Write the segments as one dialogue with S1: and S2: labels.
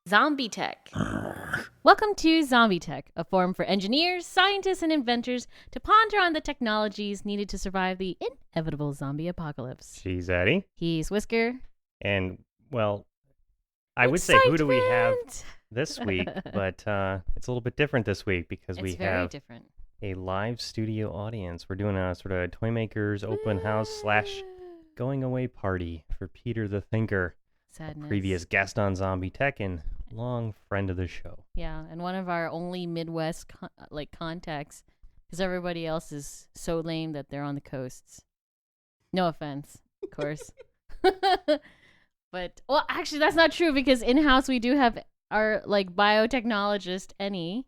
S1: ZombieTech. Welcome to ZombieTech, a forum for engineers, scientists, and inventors to ponder on the technologies needed to survive the inevitable zombie apocalypse.
S2: She's Eddie.
S1: He's Whisker.
S2: And, well, I would say who do we have this week, but it's a little bit different this week because we have
S1: different.
S2: a live studio audience. We're doing a sort of Toymakers open house / going away party for Peter the Thinker,
S1: Sadness.
S2: previous guest on ZombieTech and long friend of the show.
S1: Yeah, and one of our only Midwest contacts, because everybody else is so lame that they're on the coasts. No offense, of course. But, well, actually, that's not true because in-house we do have our, biotechnologist, Ennie,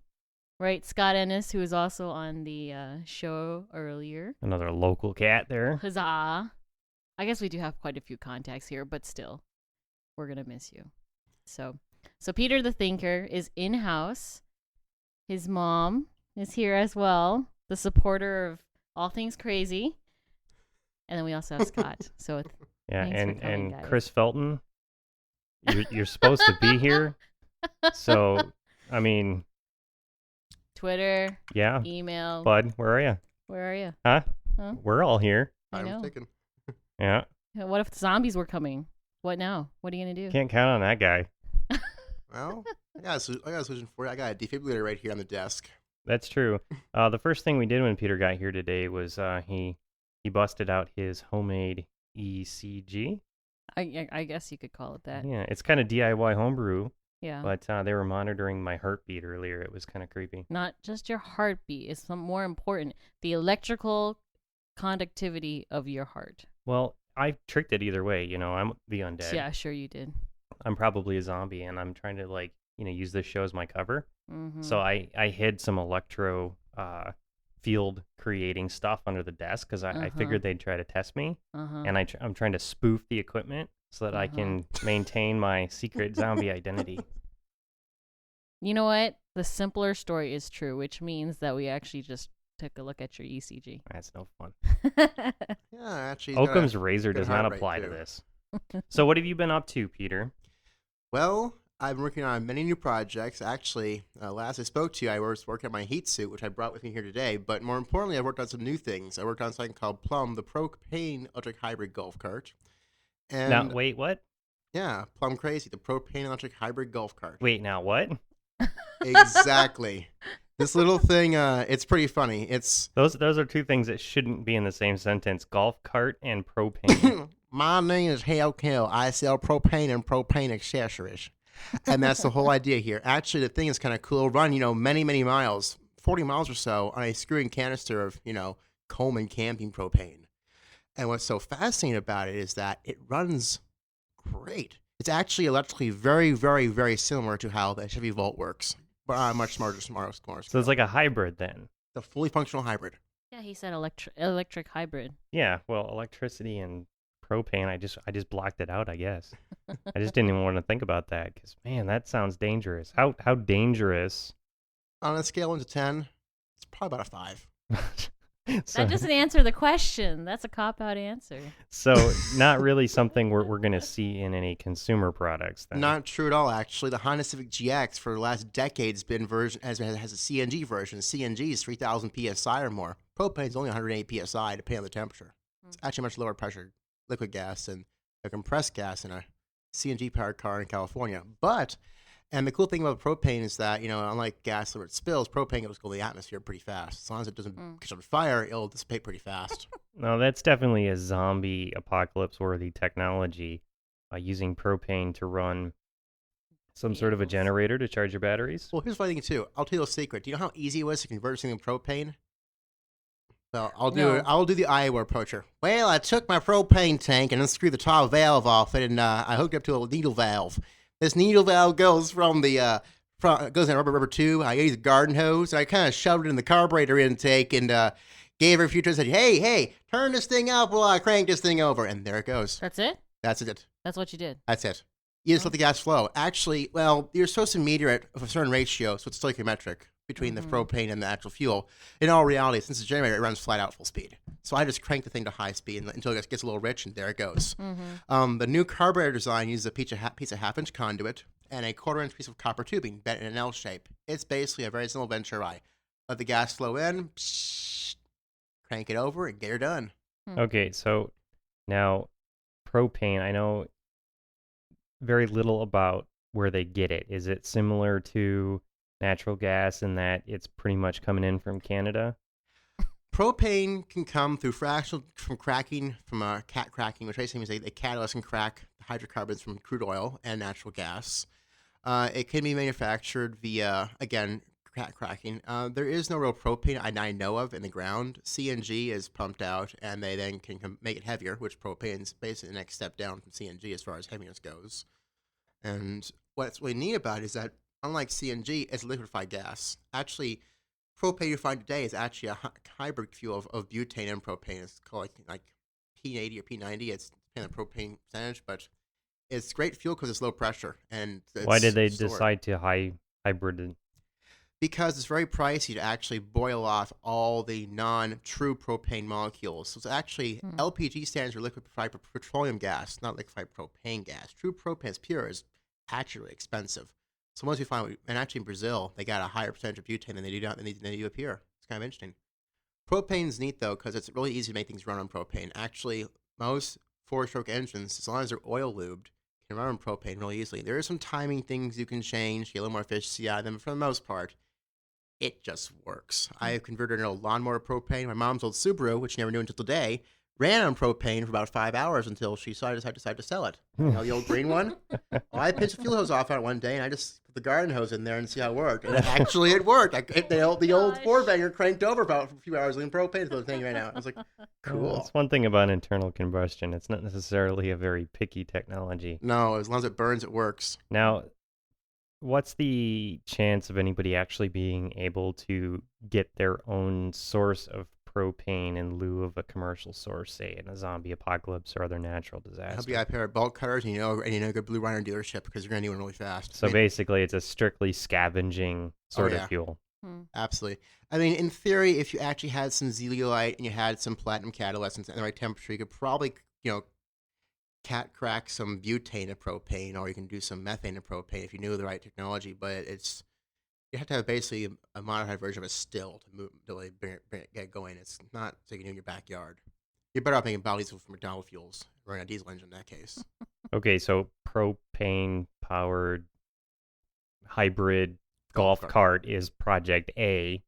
S1: right? Scott Ennis, who was also on the show earlier.
S2: Another local cat there.
S1: Huzzah. I guess we do have quite a few contacts here, but still, we're going to miss you. So Peter the Thinker is in-house. His mom is here as well, the supporter of all things crazy. And then we also have Scott. So
S2: yeah,
S1: thanks for coming,
S2: and
S1: guys.
S2: Chris Felton, you're supposed to be here. So, I mean,
S1: Twitter,
S2: yeah,
S1: email.
S2: Bud, where are you?
S1: Where are you?
S2: Huh?
S1: Huh?
S2: We're all here.
S1: I know.
S3: Taken.
S2: Yeah.
S1: What if the zombies were coming? What now? What are you going to do?
S2: Can't count on that guy.
S3: Well, I got a solution for you. I got a defibrillator right here on the desk.
S2: That's true. The first thing we did when Peter got here today was he busted out his homemade ECG.
S1: I guess you could call it that.
S2: Yeah, it's kind of DIY homebrew,
S1: Yeah.
S2: but they were monitoring my heartbeat earlier. It was kind of creepy.
S1: Not just your heartbeat. It's more important. The electrical conductivity of your heart.
S2: Well, I tricked it either way. I'm the undead.
S1: Yeah, sure you did.
S2: I'm probably a zombie, and I'm trying to use this show as my cover.
S1: Mm-hmm.
S2: So I hid some electro field creating stuff under the desk because I figured they'd try to test me, and I'm trying to spoof the equipment so that I can maintain my secret zombie identity.
S1: You know what? The simpler story is true, which means that we actually just took a look at your ECG.
S2: That's no fun.
S3: Yeah, actually.
S2: Occam's razor does not
S3: heart rate,
S2: apply to
S3: too.
S2: this. So what have you been up to, Peter?
S3: Well, I've been working on many new projects. Actually, last I spoke to you, I was working on my heat suit, which I brought with me here today. But more importantly, I worked on some new things. I worked on something called Plum, the propane electric hybrid golf cart. And
S2: Now, wait, what?
S3: yeah, Plum Crazy, the propane electric hybrid golf cart.
S2: Wait, now what?
S3: Exactly. This little thing, it's pretty funny. It's
S2: Those are two things that shouldn't be in the same sentence: golf cart and propane.
S3: My name is Hale Kill. I sell propane and propane accessories. And that's the whole idea here. Actually, the thing is kind of cool. Run, many, many miles, 40 miles or so, on a screw-in canister of, Coleman camping propane. And what's so fascinating about it is that it runs great. It's actually electrically very, very, very similar to how the Chevy Volt works, but on a much smarter.
S2: So it's like a hybrid then.
S3: The fully functional hybrid.
S1: Yeah, he said electric hybrid.
S2: Yeah, well, electricity and propane, I just blocked it out, I guess. I just didn't even want to think about that because, man, that sounds dangerous. How dangerous?
S3: On a scale of 1 to 10, it's probably about a 5.
S1: That doesn't answer the question. That's a cop-out answer.
S2: So not really something we're going to see in any consumer products then.
S3: Not true at all, actually. The Honda Civic GX for the last decade has a CNG version. CNG is 3,000 PSI or more. Propane is only 108 PSI, depending on the temperature. It's actually much lower pressure liquid gas than a compressed gas in a CNG-powered car in California. And the cool thing about propane is that, unlike gas where it spills, propane goes into the atmosphere pretty fast. As long as it doesn't catch on fire, it'll dissipate pretty fast.
S2: No, that's definitely a zombie apocalypse-worthy technology, using propane to run some sort of a generator to charge your batteries.
S3: Well, here's the funny thing, too. I'll tell you a secret. Do you know how easy it was to convert something to propane? Well, I'll do the Iowa approacher. Well, I took my propane tank and unscrewed the top valve off it, and I hooked it up to a needle valve. This needle valve goes from the goes in a rubber tube. I used a garden hose, and I kind of shoved it in the carburetor intake and gave her a few turns. Said, "Hey, turn this thing up while I crank this thing over," and there it goes.
S1: That's it?
S3: That's it.
S1: That's what you did?
S3: That's it. You just let the gas flow. Actually, well, you're supposed to meter it of a certain ratio, so it's stoichiometric between the propane and the actual fuel. In all reality, since it's a generator, it runs flat out full speed. So I just crank the thing to high speed until it gets a little rich, and there it goes. The new carburetor design uses a piece of half-inch conduit, and a 1/4-inch piece of copper tubing bent in an L shape. It's basically a very simple Venturi. Let the gas flow in, crank it over, and get her done.
S2: Okay, so now propane, I know very little about where they get it. Is it similar to natural gas in that it's pretty much coming in from Canada?
S3: Propane can come through fractional from cracking, from cat cracking, which basically means they catalyst and crack hydrocarbons from crude oil and natural gas. It can be manufactured via, again, cat cracking. There is no real propane I know of in the ground. CNG is pumped out, and they then can make it heavier, which propane is basically the next step down from CNG as far as heaviness goes. And what's really neat about it is that, unlike CNG, it's liquefied gas. Actually, propane you find today is actually a hybrid fuel of butane and propane. It's called like P80 or P90. It's depending on the propane percentage, but it's great fuel because it's low pressure. And
S2: why did they
S3: stored.
S2: decide to hybrid?
S3: Because it's very pricey to actually boil off all the non-true propane molecules. So it's actually LPG stands for liquefied petroleum gas, not liquefied propane gas. True propane is pure is actually really expensive. So once we find, and actually in Brazil, they got a higher percentage of butane than they do up here. It's kind of interesting. Propane's neat though, because it's really easy to make things run on propane. Actually, most 4-stroke engines, as long as they're oil lubed, can run on propane really easily. There are some timing things you can change, get a little more efficiency out of them, but for the most part, it just works. I have converted a lawnmower to propane. My mom's old Subaru, which she never knew until today, ran on propane for about 5 hours until she decided to sell it. You know, the old green one? Well, I pinched the fuel hose off on it one day, and I just put the garden hose in there and see how it worked. And actually, it worked. The old four-banger cranked over about a few hours leaving propane until the thing ran out. I was like, cool.
S2: That's one thing about internal combustion. It's not necessarily a very picky technology.
S3: No, as long as it burns, it works.
S2: Now, what's the chance of anybody actually being able to get their own source of propane in lieu of a commercial source, say in a zombie apocalypse or other natural disaster?
S3: I hope you got a pair of bulk cutters and you know a good Blue Rhino dealership because you're going to need one really fast.
S2: So basically, it's a strictly scavenging sort of fuel.
S3: Absolutely. I mean, in theory, if you actually had some zeolite and you had some platinum catalysts and the right temperature, you could probably, cat crack some butane to propane, or you can do some methane to propane if you knew the right technology. But you have to have basically a modified version of a still to get going. It's not so you can do in your backyard. You're better off making biodiesel from McDonald fuels, running a diesel engine in that case.
S2: Okay, so propane powered hybrid golf cart is Project A.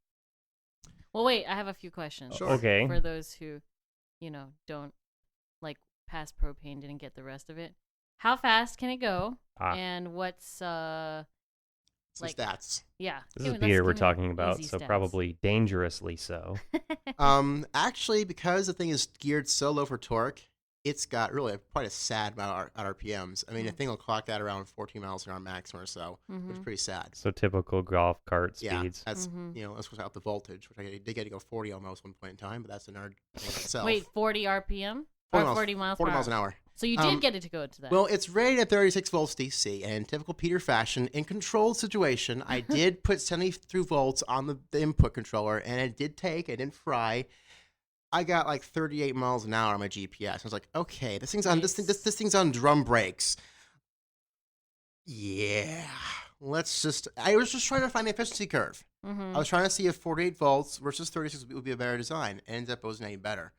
S1: Well, wait, I have a few questions.
S3: Sure.
S2: Okay.
S1: For those who, don't like past propane, didn't get the rest of it. How fast can it go? And what's
S3: some stats.
S1: Yeah.
S2: This is Peter we're talking about, so probably dangerously so.
S3: Actually, because the thing is geared so low for torque, it's got really quite a sad amount of RPMs. I mean, the thing will clock that around 14 miles an hour maximum or so, which is pretty sad.
S2: So typical golf cart speeds.
S3: Yeah, that's that's without the voltage, which I did get to go 40 almost one point in time, but that's a nerd thing itself.
S1: Wait, 40 RPM?
S3: 40 miles an hour.
S1: So you did get it to go to that.
S3: Well, it's rated at 36 volts DC, and in typical Peter fashion, in controlled situation, I did put 72 volts on the input controller, and it didn't fry. I got like 38 miles an hour on my GPS. I was like, okay, this thing's on drum brakes. Yeah, I was just trying to find the efficiency curve. I was trying to see if 48 volts versus 36 would be a better design. It ends up wasn't any better.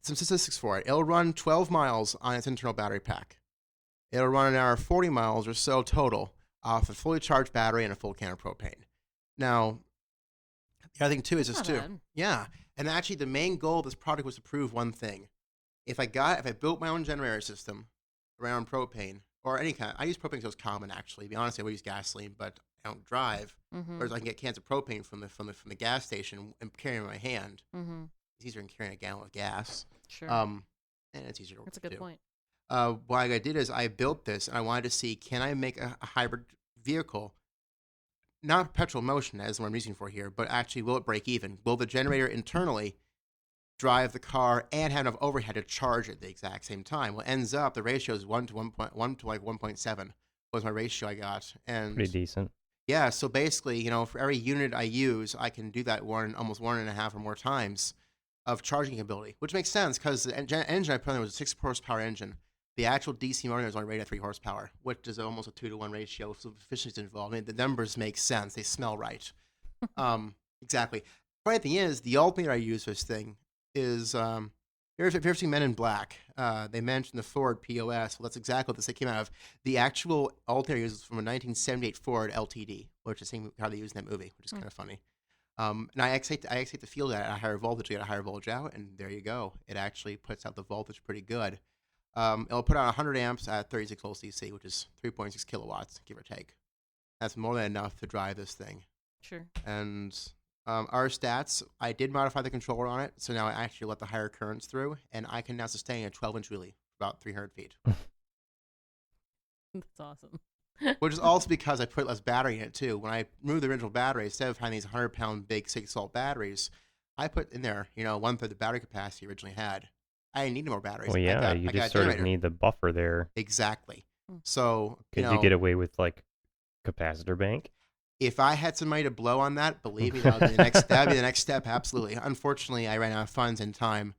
S3: Some statistics for it. It'll run 12 miles on its internal battery pack. It'll run an hour 40 miles or so total off a fully charged battery and a full can of propane. Now, the other thing too is this too.
S1: Bad.
S3: Yeah, and actually the main goal of this product was to prove one thing. If I built my own generator system around propane or any kind, I use propane because it's common actually. To be honest, I would use gasoline, but I don't drive. Whereas I can get cans of propane from the gas station and carry them in my hand. It's easier than carrying a gallon of gas.
S1: Sure.
S3: And it's easier to
S1: That's a good point.
S3: What I did is I built this, and I wanted to see, can I make a hybrid vehicle, not petrol motion, as what I'm using for here, but actually will it break even? Will the generator internally drive the car and have enough overhead to charge at the exact same time? Well, it ends up, the ratio is 1 to 1.7 was my ratio I got. And
S2: pretty decent. Yeah,
S3: so basically, for every unit I use, I can do that almost 1.5 or more times of charging ability, which makes sense because the engine I put on was a 6 horsepower engine. The actual DC motor is only rated at 3 horsepower, which is almost a 2-to-1 ratio, so efficiency is involved. I mean, the numbers make sense. They smell right. Exactly. Funny thing is, the alternator I use for this thing is, if you've ever seen Men in Black, they mentioned the Ford POS. Well, that's exactly what this thing came out of. The actual alternator is from a 1978 Ford LTD, which is the same how they use in that movie, which is kind of funny. And I excited the field at a higher voltage to get a higher voltage out, and there you go. It actually puts out the voltage pretty good. It'll put out 100 amps at 36 volts DC, which is 3.6 kilowatts, give or take. That's more than enough to drive this thing.
S1: Sure.
S3: And our stats, I did modify the controller on it, so now I actually let the higher currents through, and I can now sustain a 12-inch wheelie about 300 feet.
S1: That's awesome.
S3: Which is also because I put less battery in it, too. When I removed the original battery, instead of having these 100-pound big 6-volt batteries, I put in there, one-third the battery capacity originally had. I didn't need more batteries.
S2: Well, yeah, you just sort of need the buffer there.
S3: Exactly. So,
S2: could you get away with, like, capacitor bank?
S3: If I had some money to blow on that, believe me, that'd be the next step, absolutely. Unfortunately, I ran out of funds and time.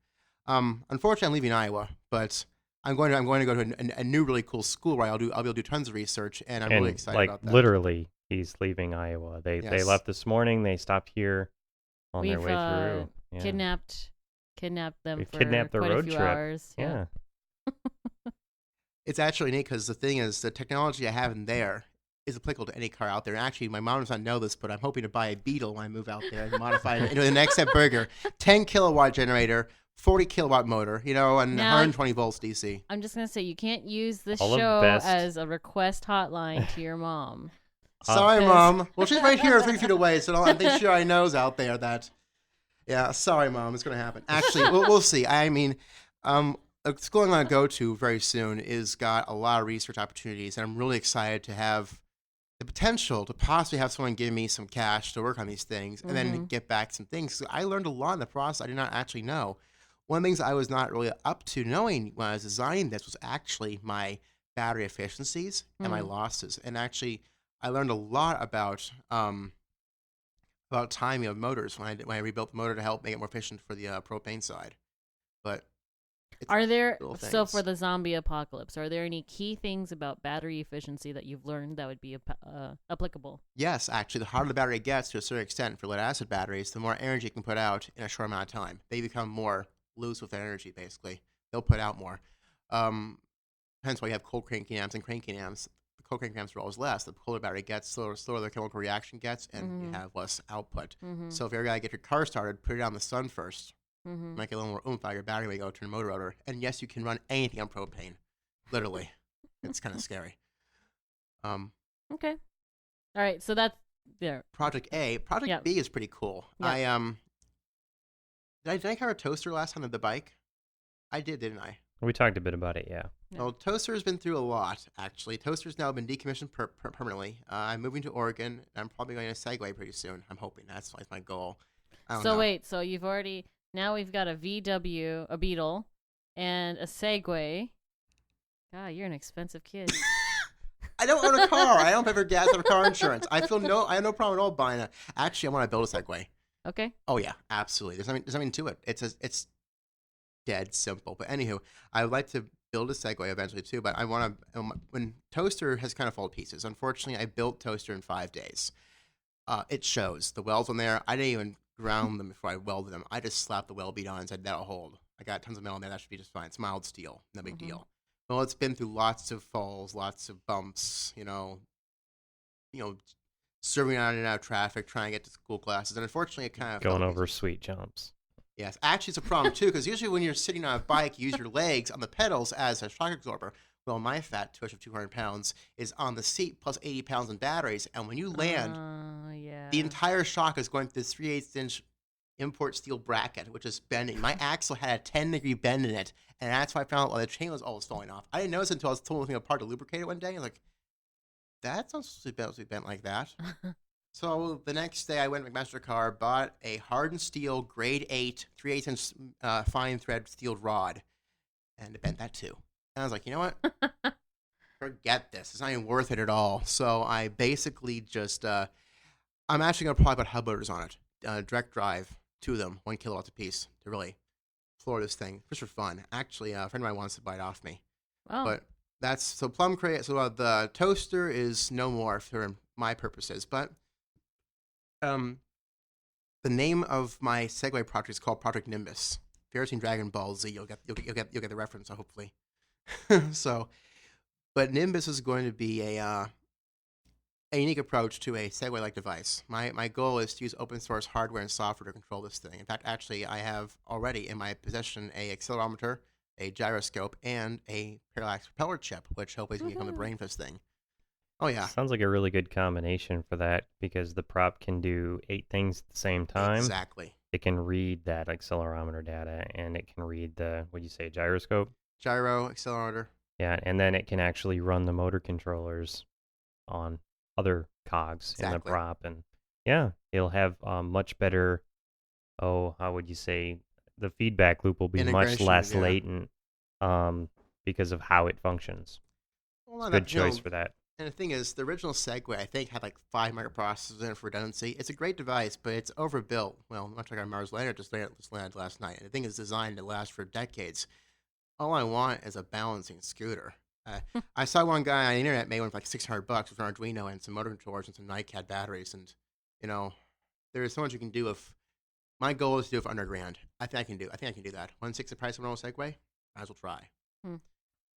S3: Unfortunately, I'm leaving Iowa, but I'm going to go to a new really cool school where I'll be able to do tons of research, and I'm really excited about that.
S2: Literally, he's leaving Iowa. They left this morning. They stopped here on their way through. Yeah.
S1: Kidnapped them
S2: We've
S1: for
S2: kidnapped the
S1: quite
S2: road
S1: a few
S2: trip.
S1: hours.
S2: Yeah.
S3: It's actually neat because the thing is, the technology I have in there is applicable to any car out there. And actually, my mom does not know this, but I'm hoping to buy a Beetle when I move out there and modify it into the next step burger. 10 kilowatt generator, 40 kilowatt motor, and
S1: now,
S3: 120 volts DC.
S1: I'm just going to say, you can't use this
S2: All of
S1: show
S2: best.
S1: as a request hotline to your mom.
S3: Sorry, Mom. Well, she's right here 3 feet away, so I think she already knows out there that, yeah, sorry, Mom, it's going to happen. Actually, we'll see. I mean, a school I'm going to go to very soon is got a lot of research opportunities, and I'm really excited to have the potential to possibly have someone give me some cash to work on these things and then get back some things. I learned a lot in the process I did not actually know. One of the things I was not really up to knowing when I was designing this was actually my battery efficiencies and my losses. And actually, I learned a lot about timing of motors when I rebuilt the motor to help make it more efficient for the propane side. But
S1: are there, so for the zombie apocalypse, are there any key things about battery efficiency that you've learned that would be applicable?
S3: Yes, actually, the harder the battery gets to a certain extent for lead acid batteries, the more energy it can put out in a short amount of time. They become more loose with energy, basically. They'll put out more. Hence why you have cold cranking amps and cranking amps. The cold cranking amps are always less. The colder battery gets, slower the chemical reaction gets, and you have less output. So if you're going to get your car started, put it out in the sun first. Make a little more oomph out of your battery when you go turn the motor over. And yes, you can run anything on propane. Literally. It's kind of scary.
S1: Okay. All right, so that's there.
S3: Project A. Project B is pretty cool.
S1: Yeah.
S3: Did I cover toaster last time on the bike? I did, didn't I?
S2: We talked a bit about it, yeah.
S3: Well, Toaster's been through a lot, actually. Toaster's now been decommissioned permanently. I'm moving to Oregon, and I'm probably going to Segway pretty soon. I'm hoping. That's my goal. I don't know.
S1: Wait, so you've already... Now we've got a VW, a Beetle, and a Segway. God, you're an expensive kid.
S3: I don't own a car. I don't pay for gas or car insurance. I have no problem at all buying it. Actually, I want to build a Segway.
S1: Okay.
S3: Oh yeah, absolutely. There's nothing to it. It's dead simple. But anywho, I would like to build a Segway eventually too. But I want to. When Toaster has kind of fallen to pieces. Unfortunately, I built Toaster in 5 days. It shows the welds on there. I didn't even ground them before I welded them. I just slapped the weld bead on and said that'll hold. I got tons of metal in there. That should be just fine. It's mild steel. No big deal. Well, it's been through lots of falls, lots of bumps. Serving out and out of traffic, trying to get to school classes, and unfortunately, it kind of
S2: going over sweet jumps.
S3: Yes, actually, it's a problem too because usually when you're sitting on a bike, you use your legs on the pedals as a shock absorber. Well, my fat twitch of 200 pounds is on the seat plus 80 pounds in batteries, and when you land, the entire shock is going through this 3/8-inch import steel bracket, which is bending. My axle had a 10-degree bend in it, and that's why I found out the chain was always falling off. I didn't notice it until I was pulling the thing apart to lubricate it one day. I was like, that's not supposed to be bent like that. So the next day, I went to McMaster Car, bought a hardened steel grade 8 3/8-inch fine thread steel rod, and it bent that too. And I was like, you know what? Forget this. It's not even worth it at all. So I basically just, I'm actually going to probably put hub motors on it. Direct drive, 2 of them, 1 kilowatt apiece, to really floor this thing, just for fun. Actually, a friend of mine wants to buy it off me.
S1: Oh.
S3: But that's so tymkrs. So the toaster is no more for my purposes. But the name of my Segway project is called Project Nimbus. If you've ever seen Dragon Ball Z, you'll get the reference, hopefully. So, but Nimbus is going to be a unique approach to a Segway-like device. My goal is to use open source hardware and software to control this thing. In fact, actually, I have already in my possession a accelerometer, a gyroscope, and a parallax propeller chip, which hopefully is going to become the brain for this thing. Oh, yeah.
S2: Sounds like a really good combination for that because the prop can do 8 things at the same time.
S3: Exactly.
S2: It can read that accelerometer data, and it can read the, what'd you say, gyroscope?
S3: Gyro, accelerometer.
S2: Yeah, and then it can actually run the motor controllers on other cogs in the prop. And yeah, it'll have much better, how would you say, the feedback loop will be much less latent because of how it functions. Well, good choice for that.
S3: And the thing is, the original Segway, I think, had like 5 microprocessors in it for redundancy. It's a great device, but it's overbuilt. Well, much like our Mars lander just landed last night. And the thing is designed to last for decades. All I want is a balancing scooter. I saw one guy on the internet made one for like $600 with an Arduino and some motor controllers and some NiCad batteries. And, there's so much you can do if my goal is to do it for under $1,000. I think I can do that. 1/6 the price of an old Segway? Might as well try.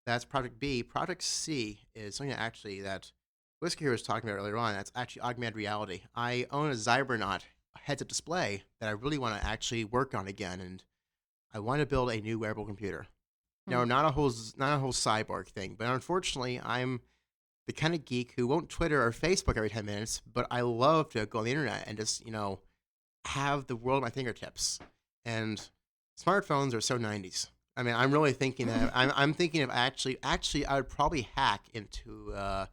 S3: That's Project B. Project C is something that Whiskey was talking about earlier on. That's actually augmented reality. I own a Cybernaut heads-up display that I really want to actually work on again, and I want to build a new wearable computer. No, not a whole cyborg thing, but unfortunately, I'm the kind of geek who won't Twitter or Facebook every 10 minutes, but I love to go on the internet and just, have the world at my fingertips. And smartphones are so 90s. I mean, I'm really thinking that I'm thinking of actually I would probably hack into a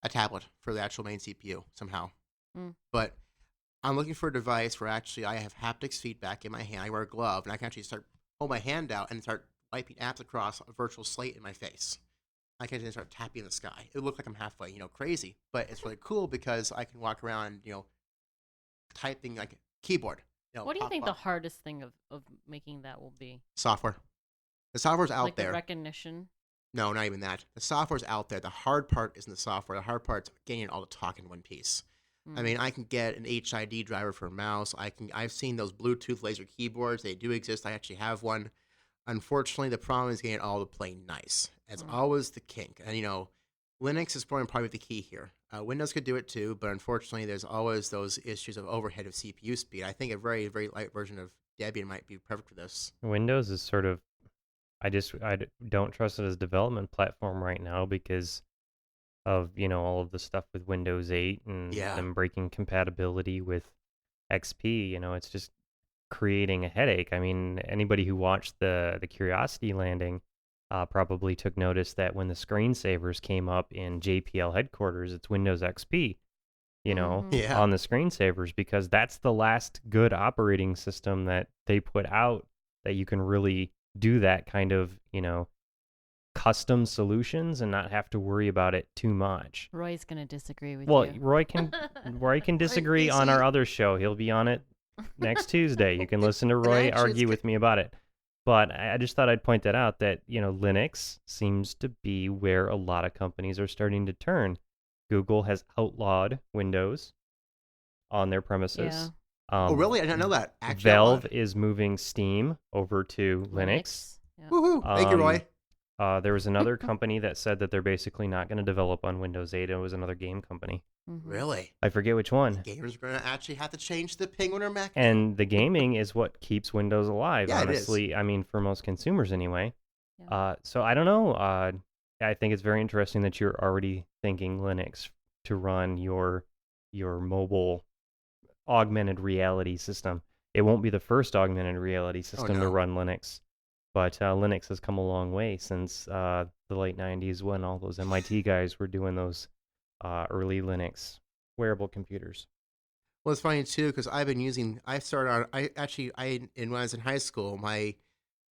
S3: tablet for the actual main CPU somehow. But I'm looking for a device where actually I have haptics feedback in my hand. I wear a glove, and I can actually hold my hand out and start wiping apps across a virtual slate in my face. I can just start tapping in the sky. It would look like I'm halfway, crazy, but it's really cool because I can walk around, typing like a keyboard.
S1: What do you think the hardest thing of making that will be?
S3: Software. The software's out there.
S1: The recognition?
S3: No, not even that. The software's out there. The hard part isn't the software. The hard part's getting it all to talk in one piece. I mean, I can get an HID driver for a mouse. I've seen those Bluetooth laser keyboards. They do exist. I actually have one. Unfortunately, the problem is getting it all to play nice. It's always the kink. And, Linux is probably the key here. Windows could do it too, but unfortunately, there's always those issues of overhead of CPU speed. I think a very, very light version of Debian might be perfect for this.
S2: Windows is sort of, I don't trust it as a development platform right now because of, all of the stuff with Windows 8 and them breaking compatibility with XP. It's just creating a headache. I mean, anybody who watched the Curiosity landing probably took notice that when the screensavers came up in JPL headquarters, it's Windows XP, on the screensavers, because that's the last good operating system that they put out that you can really do that kind of, custom solutions and not have to worry about it too much.
S1: Roy's going to disagree with you.
S2: Well, Roy can disagree on our other show. He'll be on it next Tuesday. You can listen to Roy argue with me about it. But I just thought I'd point that out, that, Linux seems to be where a lot of companies are starting to turn. Google has outlawed Windows on their premises.
S1: Yeah.
S3: Oh, really? I didn't know that. Actually,
S2: Valve is moving Steam over to Linux.
S1: Yeah.
S3: Woohoo! Thank you, Roy.
S2: There was another company that said that they're basically not going to develop on Windows 8. It was another game company.
S3: Really?
S2: I forget which one.
S3: Gamers are going to actually have to change the Penguin or Mac.
S2: And the gaming is what keeps Windows alive, honestly.
S3: It is.
S2: I mean, for most consumers anyway.
S1: Yeah.
S2: So I don't know. I think it's very interesting that you're already thinking Linux to run your mobile augmented reality system. It won't be the first augmented reality system to run Linux. But Linux has come a long way since the late 90s when all those MIT guys were doing those early Linux wearable computers.
S3: Well, it's funny too because when I was in high school, my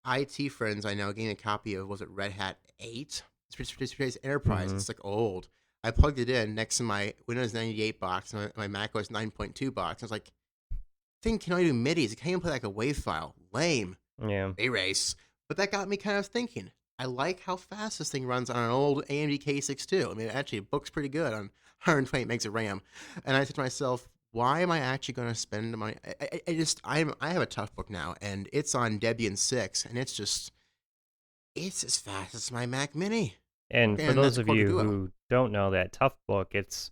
S3: IT friends I know gave me a copy of Red Hat 8? It's Enterprise. It's like old. I plugged it in next to my Windows 98 box and my Mac OS 9.2 box. I was like, thing can only do MIDIs. It can't even play like a WAV file. Lame.
S2: Yeah.
S3: Erase. But that got me kind of thinking. I like how fast this thing runs on an old AMD K6 II. I mean, actually, it books pretty good on 128 megs of RAM. And I said to myself, why am I actually going to spend the money? I have a tough book now, and it's on Debian 6, and it's as fast as my Mac Mini.
S2: And for
S3: And
S2: those
S3: that's
S2: of
S3: Core
S2: you
S3: Duo.
S2: who don't know, that Toughbook, it's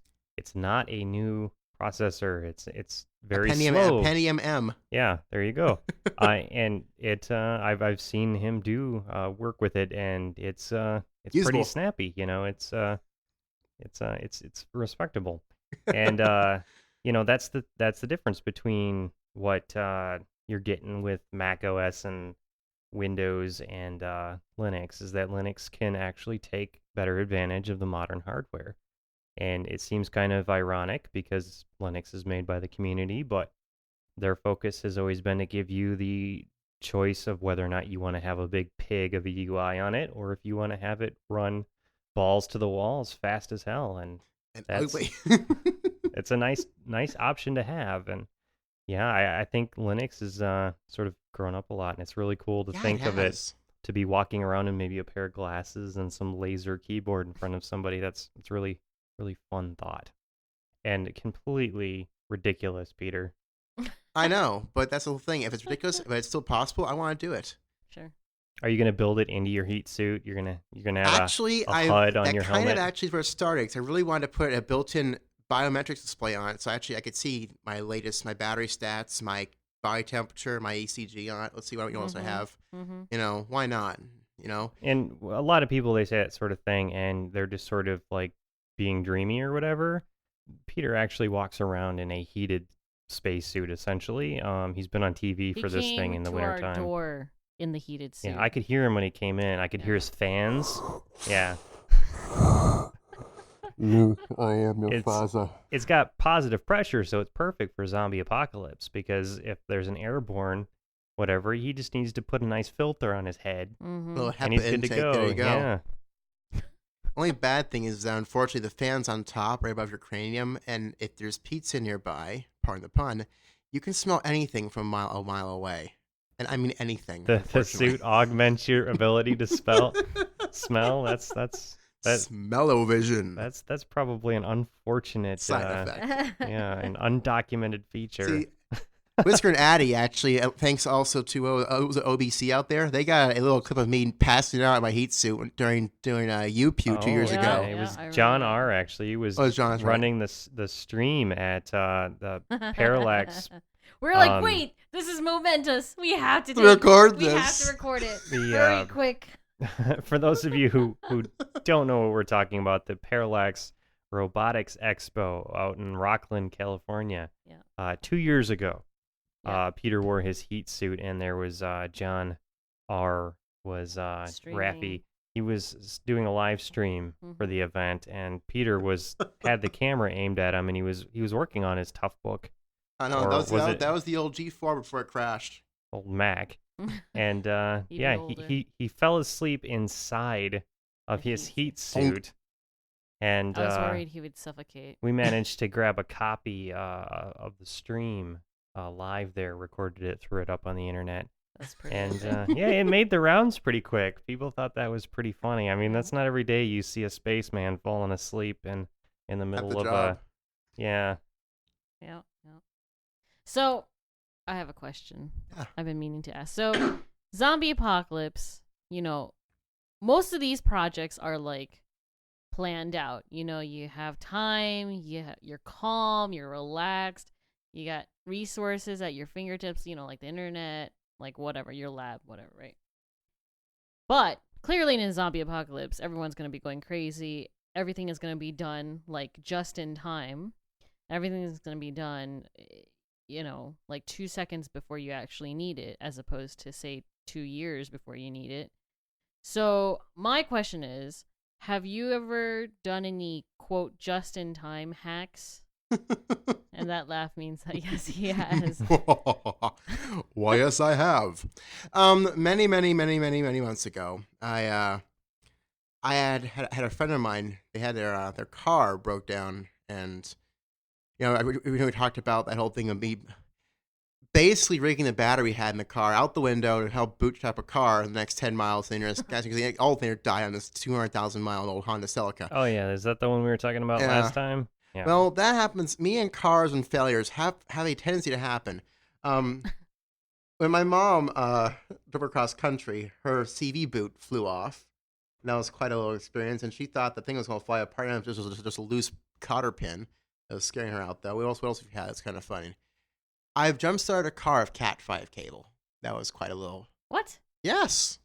S2: not a new processor. It's very slow.
S3: A Pentium M.
S2: Yeah, there you go. I've seen him do work with it, and it's pretty
S3: Usable.
S2: snappy. You know, it's respectable, and that's the difference between what you're getting with Mac OS and Windows and Linux, is that Linux can actually take better advantage of the modern hardware. And it seems kind of ironic because Linux is made by the community, but their focus has always been to give you the choice of whether or not you want to have a big pig of a UI on it, or if you want to have it run balls to the wall as fast as hell. And that's
S3: ugly.
S2: it's a nice option to have. And yeah, I think Linux is sort of grown up a lot, and it's really cool to think of it to be walking around in maybe a pair of glasses and some laser keyboard in front of somebody. It's really fun thought, and completely ridiculous, Peter.
S3: I know, but that's the whole thing. If it's ridiculous, but it's still possible, I want to do it.
S1: Sure.
S2: Are you gonna build it into your heat suit? You're gonna have
S3: actually,
S2: a HUD on your helmet?
S3: That kind of actually is where it started, because I really wanted to put a built-in biometrics display on it, so actually I could see my battery stats, my body temperature, my ECG on it. Let's see what else I have. Mm-hmm. Why not?
S2: And a lot of people, they say that sort of thing, and they're just sort of like being dreamy or whatever. Peter actually walks around in a heated spacesuit, essentially. He's been on TV for this thing in the wintertime.
S1: Our door in the heated suit.
S2: Yeah, I could hear him when he came in. I could hear his fans. Yeah.
S3: I am your father.
S2: It's got positive pressure, so it's perfect for zombie apocalypse, because if there's an airborne whatever, he just needs to put a nice filter on his head, and he's good to go.
S3: There you go.
S2: Yeah.
S3: Only bad thing is that, unfortunately, the fan's on top, right above your cranium, and if there's pizza nearby, pardon the pun, you can smell anything from a mile away. And I mean anything.
S2: The suit augments your ability to smell. That's
S3: smell-o-vision.
S2: That's probably an unfortunate
S3: side effect.
S2: Yeah, an undocumented feature.
S3: See, Whisker and Addy, actually, thanks also to was it OBC out there. They got a little clip of me passing out in my heat suit during UPew 2 years ago.
S2: It was John R. Actually, he was running the stream at the Parallax.
S1: We're like, wait, this is momentous. We have to
S3: record
S1: this. We have to record it very quick.
S2: For those of you who don't know what we're talking about, the Parallax Robotics Expo out in Rockland, California, 2 years ago. Peter wore his heat suit, and there was John R. was Raffy. He was doing a live stream for the event, and Peter had the camera aimed at him, and he was working on his Toughbook.
S3: I know that was the old G4 before it crashed.
S2: Old Mac, and he fell asleep inside of his heat suit. And
S1: I was worried he would suffocate.
S2: We managed to grab a copy of the stream live there, recorded it, threw it up on the internet.
S1: That's pretty.
S2: And it made the rounds pretty quick. People thought that was pretty funny. I mean, that's not every day you see a spaceman falling asleep in the middle of a
S1: Yeah. So, I have a question.
S3: Yeah.
S1: I've been meaning to ask. So, zombie apocalypse, most of these projects are like planned out. You have time, you're calm, you're relaxed, you got resources at your fingertips, like the internet, like whatever, your lab, whatever, right? But clearly in a zombie apocalypse, everyone's going to be going crazy. Everything is going to be done like just in time. Everything is going to be done, like 2 seconds before you actually need it, as opposed to, say, 2 years before you need it. So my question is, have you ever done any, quote, just-in-time hacks? And that laugh means that yes, he has.
S3: Why, yes, I have. Many months ago, I had a friend of mine. They had their car broke down, and we talked about that whole thing of me basically rigging the battery we had in the car out the window to help bootstrap a car the next 10 miles. And the old thing died on this 200,000-mile-old Honda Celica.
S2: Oh, yeah. Is that the one we were talking about last time? Yeah.
S3: Well, that happens. Me and cars and failures have a tendency to happen. When my mom drove across country, her CV boot flew off. And that was quite a little experience. And she thought the thing was going to fly apart. And it was just a loose cotter pin. It was scaring her out, though. What else have you had? It's kind of funny. I've jump-started a car of Cat 5 cable. That was quite a little...
S1: What?
S3: Yes.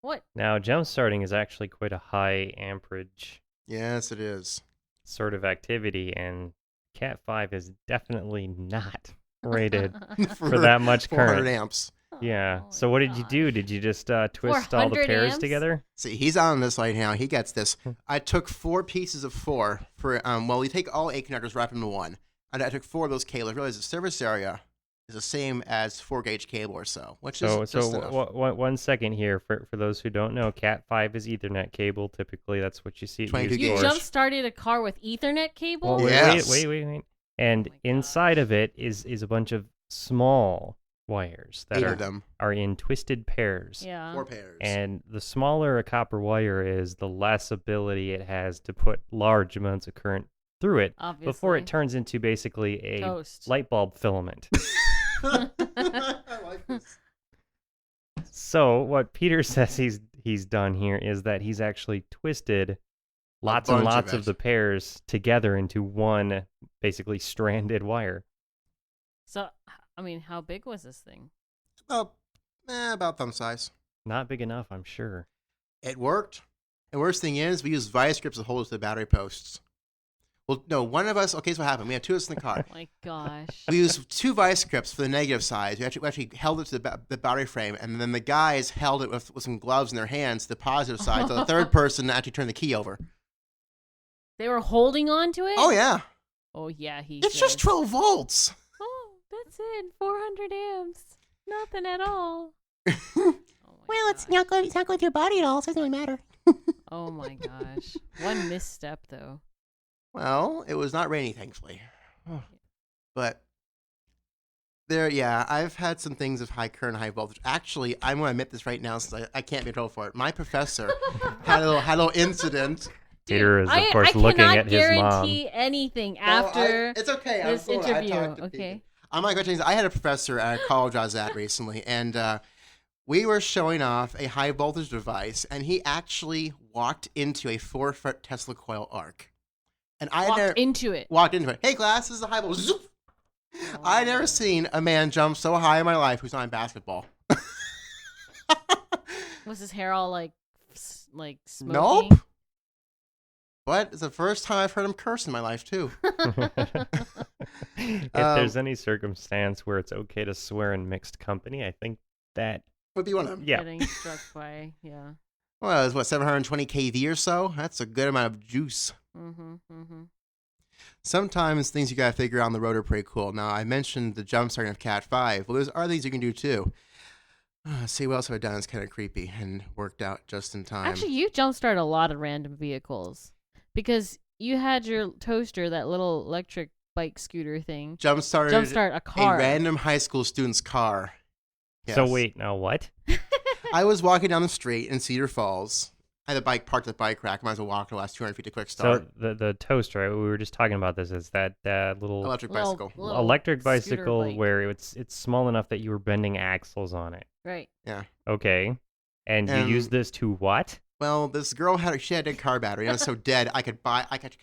S1: What?
S2: Now, jump starting is actually quite a high amperage
S3: Yes, it is.
S2: sort of activity, and Cat 5 is definitely not rated for that much
S3: 400
S2: current.
S3: amps.
S2: Yeah.
S1: Oh
S2: So
S1: my
S2: what did you
S1: gosh.
S2: do? Did you just twist all the
S1: 400
S2: pairs
S1: amps?
S2: together?
S3: See, he's on this right now. He gets this. I took 4 pieces of 4 for, we take all 8 connectors, wrap them into one. And I took 4 of those cables. I realized the service area is the same as 4-gauge cable or so, which is just enough.
S2: One second here. For those who don't know, Cat 5 is Ethernet cable. Typically, that's what you see.
S3: 22
S2: used
S1: You
S3: gauge.
S2: for.
S1: jump started a car with Ethernet cable?
S2: Well,
S3: Yes.
S2: wait. And
S1: Oh my
S2: inside of it is a bunch of small wires that
S3: 8 of them.
S2: are in twisted pairs.
S1: Yeah.
S3: 4 pairs.
S2: And the smaller a copper wire is, the less ability it has to put large amounts of current through it
S1: Obviously.
S2: before it turns into basically a
S1: Toast.
S2: light bulb filament.
S3: I like this.
S2: So what Peter says he's done here is that he's actually twisted lots and
S3: bunch of
S2: lots of
S3: it.
S2: the pairs together into one basically stranded wire.
S1: So, I mean, how big was this thing?
S3: About thumb size.
S2: Not big enough, I'm sure.
S3: It worked. And worst thing is, we used vice grips to hold us to the battery posts. Well, no, one of us, okay, so what happened? We had 2 of us in the car.
S1: Oh my gosh.
S3: We used 2 vice grips for the negative side. We actually held it to the battery frame, and then the guys held it with some gloves in their hands to the positive side, so the third person actually turned the key over.
S1: They were holding on to it?
S3: Oh, yeah.
S1: Oh, yeah, he
S3: It's just
S1: says.
S3: 12 volts.
S1: Oh, that's it. 400 amps. Nothing at all. Oh my gosh.
S3: not going to your body at all, so it doesn't really matter.
S1: Oh my gosh. One misstep, though.
S3: Well, it was not rainy, thankfully. But I've had some things of high current, high voltage. Actually, I'm going to admit this right now since I can't be in trouble for it. My professor had a little incident.
S2: Peter is, of
S1: I
S2: course, looking at his
S1: I cannot
S2: mom.
S1: guarantee anything
S3: Well,
S1: after
S3: it's okay.
S1: this
S3: I'm sorry. I
S1: interview.
S3: talked to
S1: Okay.
S3: people. I'm not going to change. I had a professor at a college I was at recently, and we were showing off a high voltage device, and he actually walked into a 4-foot Tesla coil arc. And I
S1: Walked
S3: never
S1: into it.
S3: walked into it. Hey, class, this is a high voltage. Zoop!
S1: Oh.
S3: I never seen a man jump so high in my life who's not in basketball.
S1: Was his hair all like smoky?
S3: Nope. But it's the first time I've heard him curse in my life, too.
S2: If there's any circumstance where it's okay to swear in mixed company, I think that,
S3: Would be one of them.
S2: yeah.
S1: Getting struck by, yeah.
S3: Well, it's what, 720 kV or so? That's a good amount of juice.
S1: Mm-hmm.
S3: Sometimes things you got to figure out on the road are pretty cool. Now, I mentioned the jump starting of Cat 5. Well, there's other things you can do, too. See, what else have I done? It's kind of creepy and worked out just in time.
S1: Actually, you jumpstart a lot of random vehicles because you had your toaster, that little electric bike scooter thing.
S3: Jumpstart
S1: a car.
S3: a random high school student's car.
S2: So
S3: Yes.
S2: wait, now what?
S3: I was walking down the street in Cedar Falls. I had the bike parked at the bike rack. Might as well walk the last 200 feet to quick start.
S2: So the toaster, right? We were just talking about this. Is that little
S3: Electric
S1: Little-
S3: bicycle.
S1: little
S2: electric
S1: scooter
S2: bicycle
S1: bike.
S2: where it's small enough that you were bending axles on it?
S1: Right.
S2: Okay. And you use this to what?
S3: Well, this girl had a dead car battery. I was so dead, I could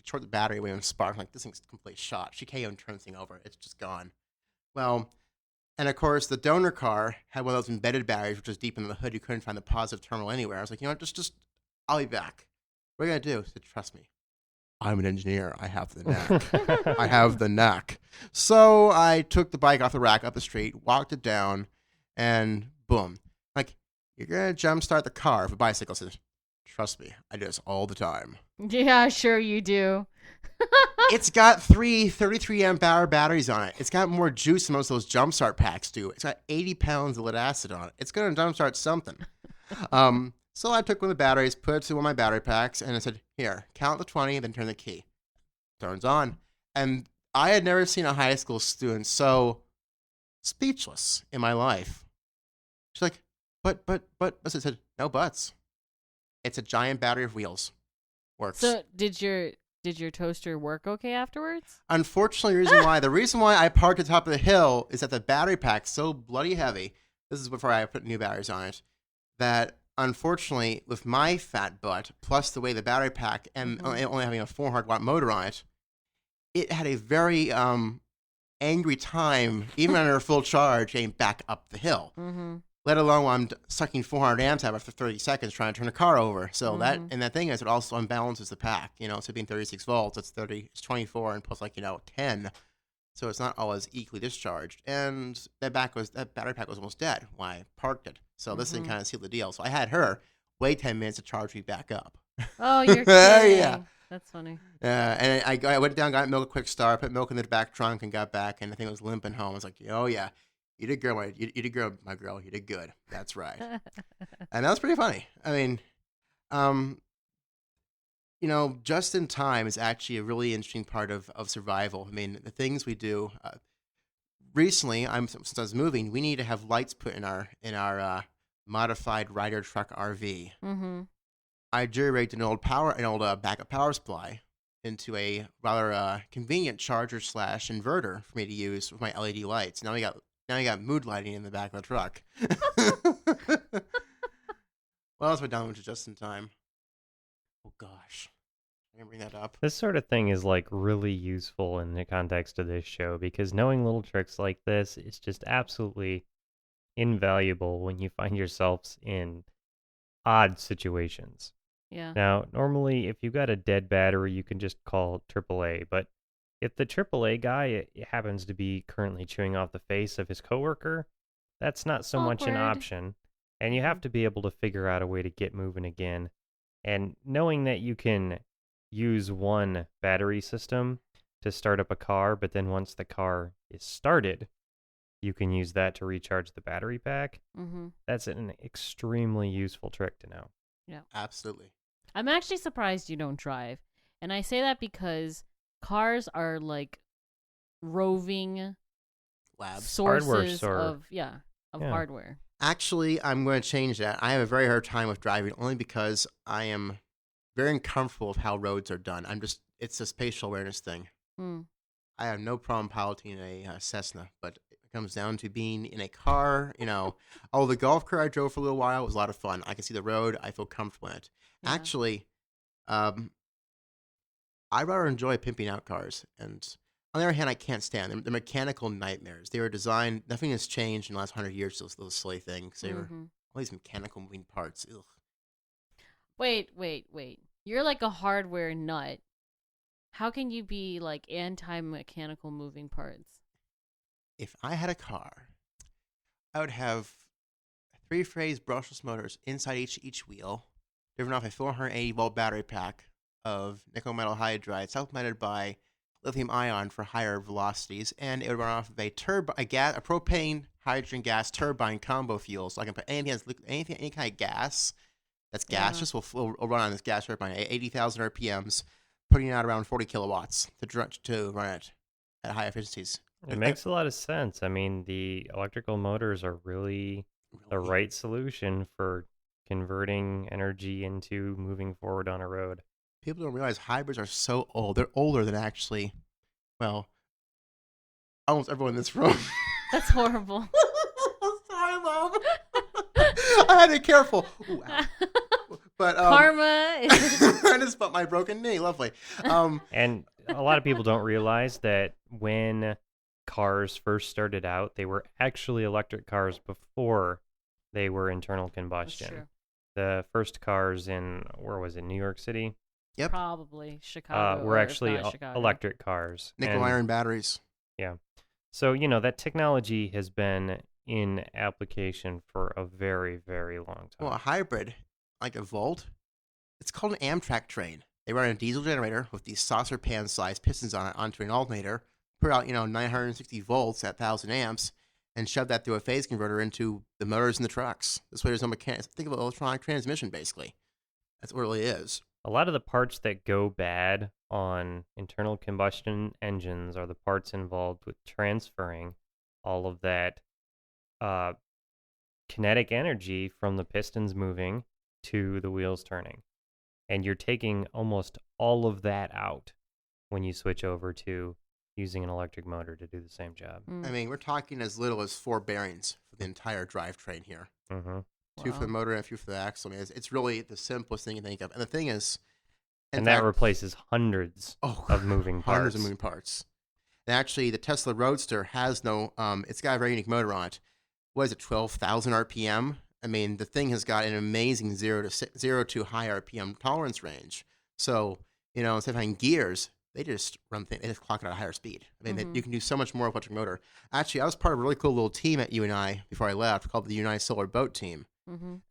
S3: short the battery away and spark. I'm like, this thing's a complete shot. She can't even turn the thing over. It's just gone. Well, and of course, the donor car had one of those embedded batteries, which was deep in the hood. You couldn't find the positive terminal anywhere. I was like, you know what, just I'll be back. What are you going to do? She said, trust me. I'm an engineer. I have the knack. I have the knack. So I took the bike off the rack up the street, walked it down, and boom. Like, you're going to jumpstart the car if a bicycle says, trust me, I do this all the time.
S1: Yeah, sure you do.
S3: It's got 33 amp hour batteries on it. It's got more juice than most of those jumpstart packs do. It's got 80 pounds of lead acid on it. It's going to jumpstart something. So I took one of the batteries, put it to one of my battery packs, and I said, here, count to 20, then turn the key. Turns on. And I had never seen a high school student so speechless in my life. She's like, but. I said, no buts. It's a giant battery of wheels. Works.
S1: So did your toaster work okay afterwards?
S3: Unfortunately, the reason why I parked at the top of the hill is that the battery pack's so bloody heavy. This is before I put new batteries on it. That unfortunately, with my fat butt plus the way the battery pack and only having a 400-watt motor on it, it had a very angry time, even under full charge, getting back up the hill.
S1: Mm-hmm.
S3: Let alone when I'm sucking 400 amps out after 30 seconds trying to turn the car over. So that thing is, it also unbalances the pack. Instead of being 36 volts, it's 24 and plus 10. So it's not always equally discharged. And that battery pack was almost dead when I parked it. So this thing kind of sealed the deal. So I had her wait 10 minutes to charge me back up.
S1: Oh, you're kidding.
S3: Yeah.
S1: That's funny.
S3: And I went down, got milk, a quick start, put milk in the back trunk, and got back. And the thing was limping home. I was like, oh, yeah. You did good, my girl. You did good. That's right. And that was pretty funny. I mean, just in time is actually a really interesting part of survival. I mean, the things we do. Recently, since I was moving, we need to have lights put in our modified Ryder truck RV.
S1: Mm-hmm.
S3: I jury-rigged an old backup power supply into a rather convenient charger / inverter for me to use with my LED lights. Now you got mood lighting in the back of the truck. What else we done with just in time? Oh gosh, I can bring that up.
S2: This sort of thing is like really useful in the context of this show because knowing little tricks like this is just absolutely invaluable when you find yourselves in odd situations.
S1: Yeah.
S2: Now, normally, if you've got a dead battery, you can just call AAA, but if the AAA guy happens to be currently chewing off the face of his coworker, that's not so much an option. And you have to be able to figure out a way to get moving again. And knowing that you can use one battery system to start up a car, but then once the car is started, you can use that to recharge the battery pack.
S1: Mm-hmm.
S2: That's an extremely useful trick to know.
S1: Yeah.
S3: Absolutely.
S1: I'm actually surprised you don't drive. And I say that because cars are like roving
S3: labs,
S1: sources of hardware.
S3: Actually, I'm going to change that. I have a very hard time with driving only because I am very uncomfortable with how roads are done. It's a spatial awareness thing. I have no problem piloting a Cessna, but it comes down to being in a car. The golf cart I drove for a little while was a lot of fun. I can see the road. I feel comfortable in it. Yeah. Actually, I rather enjoy pimping out cars. And on the other hand, I can't stand them. They're mechanical nightmares. They were designed, nothing has changed in the last 100 years, those silly things. They were all these mechanical moving parts. Ugh.
S1: Wait. You're like a hardware nut. How can you be like anti-mechanical moving parts?
S3: If I had a car, I would have 3-phase brushless motors inside each wheel, driven off a 480-volt battery pack of nickel metal hydride, supplemented by lithium ion for higher velocities, and it would run off of a propane hydrogen gas turbine combo fuel. So I can put any kind of gas that's gaseous will run on this gas turbine at 80,000 RPMs, putting out around 40 kilowatts to run it at high efficiencies.
S2: It makes a lot of sense. I mean, the electrical motors are really the right solution for converting energy into moving forward on a road.
S3: People don't realize hybrids are so old. They're older than almost everyone in this room.
S1: That's horrible.
S3: Sorry, Mom. I had to be careful. Ooh, but
S1: karma.
S3: I just bumped my broken knee. Lovely.
S2: And a lot of people don't realize that when cars first started out, they were actually electric cars before they were internal combustion. The first cars in, where was it, New York City?
S3: Yep.
S1: Probably Chicago.
S2: Were actually electric cars.
S3: Nickel iron batteries.
S2: Yeah. So, that technology has been in application for a very, very long time.
S3: Well, a hybrid, like a Volt, it's called an Amtrak train. They run a diesel generator with these saucer pan-sized pistons on it onto an alternator, put out, 960 volts at 1,000 amps, and shove that through a phase converter into the motors in the trucks. This way there's no mechanics. Think of an electronic transmission, basically. That's what it really is.
S2: A lot of the parts that go bad on internal combustion engines are the parts involved with transferring all of that kinetic energy from the pistons moving to the wheels turning. And you're taking almost all of that out when you switch over to using an electric motor to do the same job.
S3: I mean, we're talking as little as 4 bearings for the entire drivetrain here.
S2: Mm-hmm.
S3: 2 for the motor and a few for the axle. I mean, it's really the simplest thing you think of. And the thing is...
S2: And that replaces hundreds of moving parts.
S3: Hundreds of moving parts. And actually, the Tesla Roadster has no... it's got a very unique motor on it. What is it, 12,000 RPM? I mean, the thing has got an amazing 0 to high RPM tolerance range. So, instead of having gears, they just they just clock it at a higher speed. I mean, you can do so much more with electric motor. Actually, I was part of a really cool little team at UNI before I left called the UNI Solar Boat Team.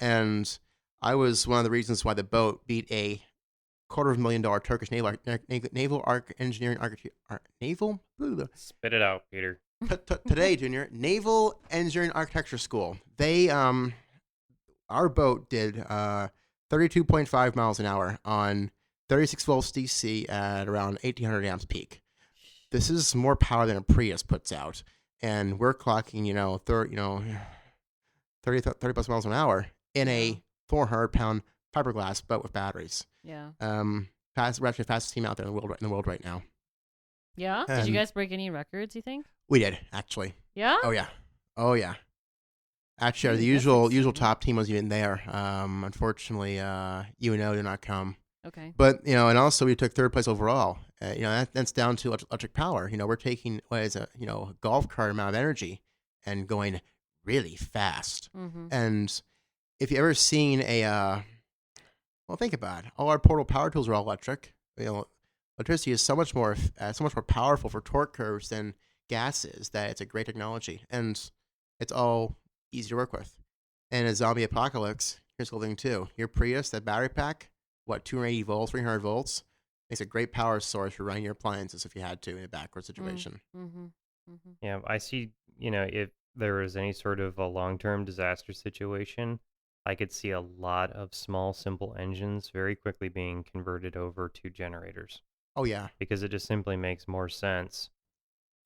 S3: And I was one of the reasons why the boat beat a $250,000 Turkish naval engineering naval.
S2: Spit it out, Peter.
S3: Today, Junior, Naval Engineering Architecture School. They our boat did 32.5 miles an hour on 36 volts DC at around 1800 amps peak. This is more power than a Prius puts out, and we're clocking 30 plus miles an hour in a 400-pound fiberglass boat with batteries.
S1: Yeah.
S3: We're actually the fastest team out there in the world right now.
S1: Yeah. Did you guys break any records? You think?
S3: We did, actually.
S1: Yeah.
S3: Oh yeah. Actually, the usual top team was even there. Unfortunately, UNO did not come.
S1: Okay.
S3: But and also we took 3rd place overall. That's down to electric power. We're taking what is a golf cart amount of energy and going really fast. And if you ever seen think about it. All our portable power tools are all electric. Electricity is so much more powerful for torque curves than gas is. That it's a great technology, and it's all easy to work with. And a zombie apocalypse, here's the thing too. Your Prius, that battery pack, 280 volts, 300 volts, makes a great power source for running your appliances if you had to in a backward situation.
S2: Yeah, I see. If there was any sort of a long-term disaster situation, I could see a lot of small, simple engines very quickly being converted over to generators.
S3: Oh, yeah.
S2: Because it just simply makes more sense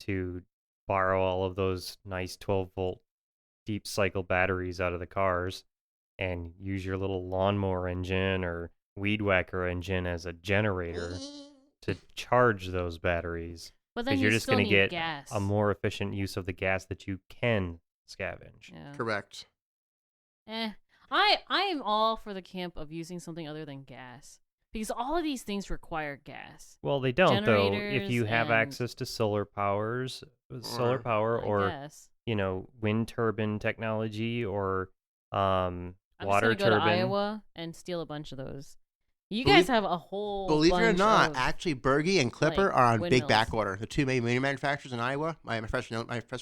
S2: to borrow all of those nice 12-volt deep cycle batteries out of the cars and use your little lawnmower engine or weed whacker engine as a generator to charge those batteries.
S1: But then
S2: you're just going to get
S1: gas.
S2: a more efficient use of the gas that you can scavenge.
S1: Yeah.
S3: Correct.
S1: I am all for the camp of using something other than gas. Because all of these things require gas.
S2: Well, they don't, though. If
S1: Generators
S2: you have
S1: and-
S2: access to solar power or
S1: Guess.
S2: wind turbine technology or
S1: I'm
S2: water
S1: just gonna go
S2: turbine.
S1: to Iowa and steal a bunch of those. You
S3: Believe-
S1: guys have a whole
S3: Believe it or
S1: bunch
S3: not,
S1: of-
S3: actually, Berge and Clipper
S1: like,
S3: are on big
S1: windmills.
S3: back order. The 2 main manufacturers in Iowa. My professor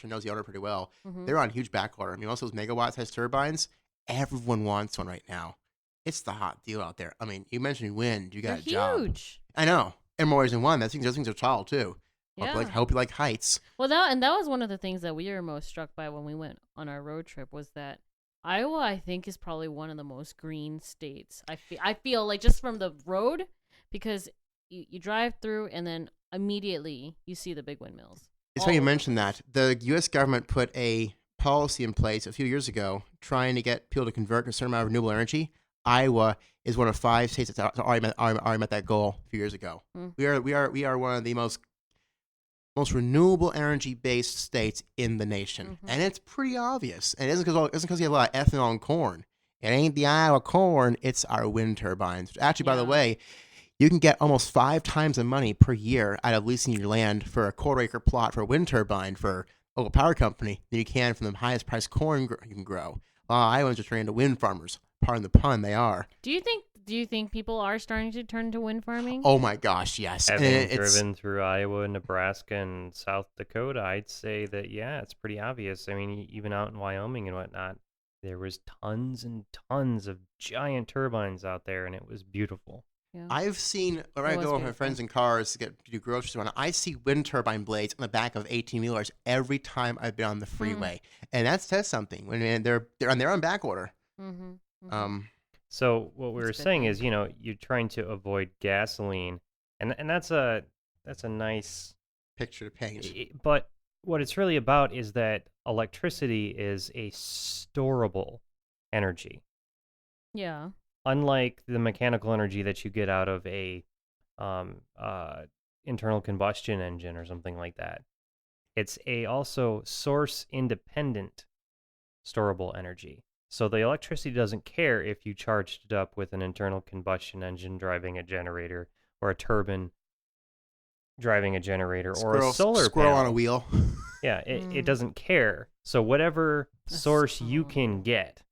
S3: knows the owner pretty well. They're on huge back order. I mean, most of those megawatt-sized turbines, everyone wants one right now. It's the hot deal out there. I mean, you mentioned wind. You got
S1: They're
S3: a job.
S1: huge.
S3: I know. And more than one. Those things are tall, too.
S1: Yeah.
S3: Hope you like heights.
S1: Well, that was one of the things that we were most struck by when we went on our road trip was that Iowa, I think, is probably one of the most green states. I feel like just from the road, because you drive through and then immediately you see the big windmills.
S3: It's funny you mentioned that. The U.S. government put a policy in place a few years ago trying to get people to convert to a certain amount of renewable energy. Iowa is one of 5 states that's already met that goal a few years ago. We are one of the most renewable energy based states in the nation, and it's pretty obvious. And it isn't because you have a lot of ethanol and corn. It ain't the Iowa corn; it's our wind turbines. Actually, by the way, you can get almost 5 times the money per year out of leasing your land for a quarter-acre plot for a wind turbine for a local power company than you can from the highest priced corn you can grow. Iowans are turning into wind farmers. Pardon the pun, they are.
S1: Do you think people are starting to turn to wind farming?
S3: Oh my gosh, yes.
S2: Having driven through Iowa, Nebraska, and South Dakota, I'd say that, yeah, it's pretty obvious. I mean, even out in Wyoming and whatnot, there was tons and tons of giant turbines out there, and it was beautiful.
S1: Yeah.
S3: I've seen, when I go with my friends in cars to do groceries, I see wind turbine blades on the back of 18-wheelers every time I've been on the freeway. And that says something. When they're on back order.
S2: So what we were saying is, you're trying to avoid gasoline, and that's a nice
S3: picture to paint.
S2: But what it's really about is that electricity is a storable energy.
S1: Yeah.
S2: Unlike the mechanical energy that you get out of a internal combustion engine or something like that, it's also source independent storable energy. So the electricity doesn't care if you charged it up with an internal combustion engine driving a generator, or a turbine driving a generator, or a solar
S3: squirrel
S2: panel
S3: on a wheel.
S2: Yeah, it doesn't care. So whatever source you can get,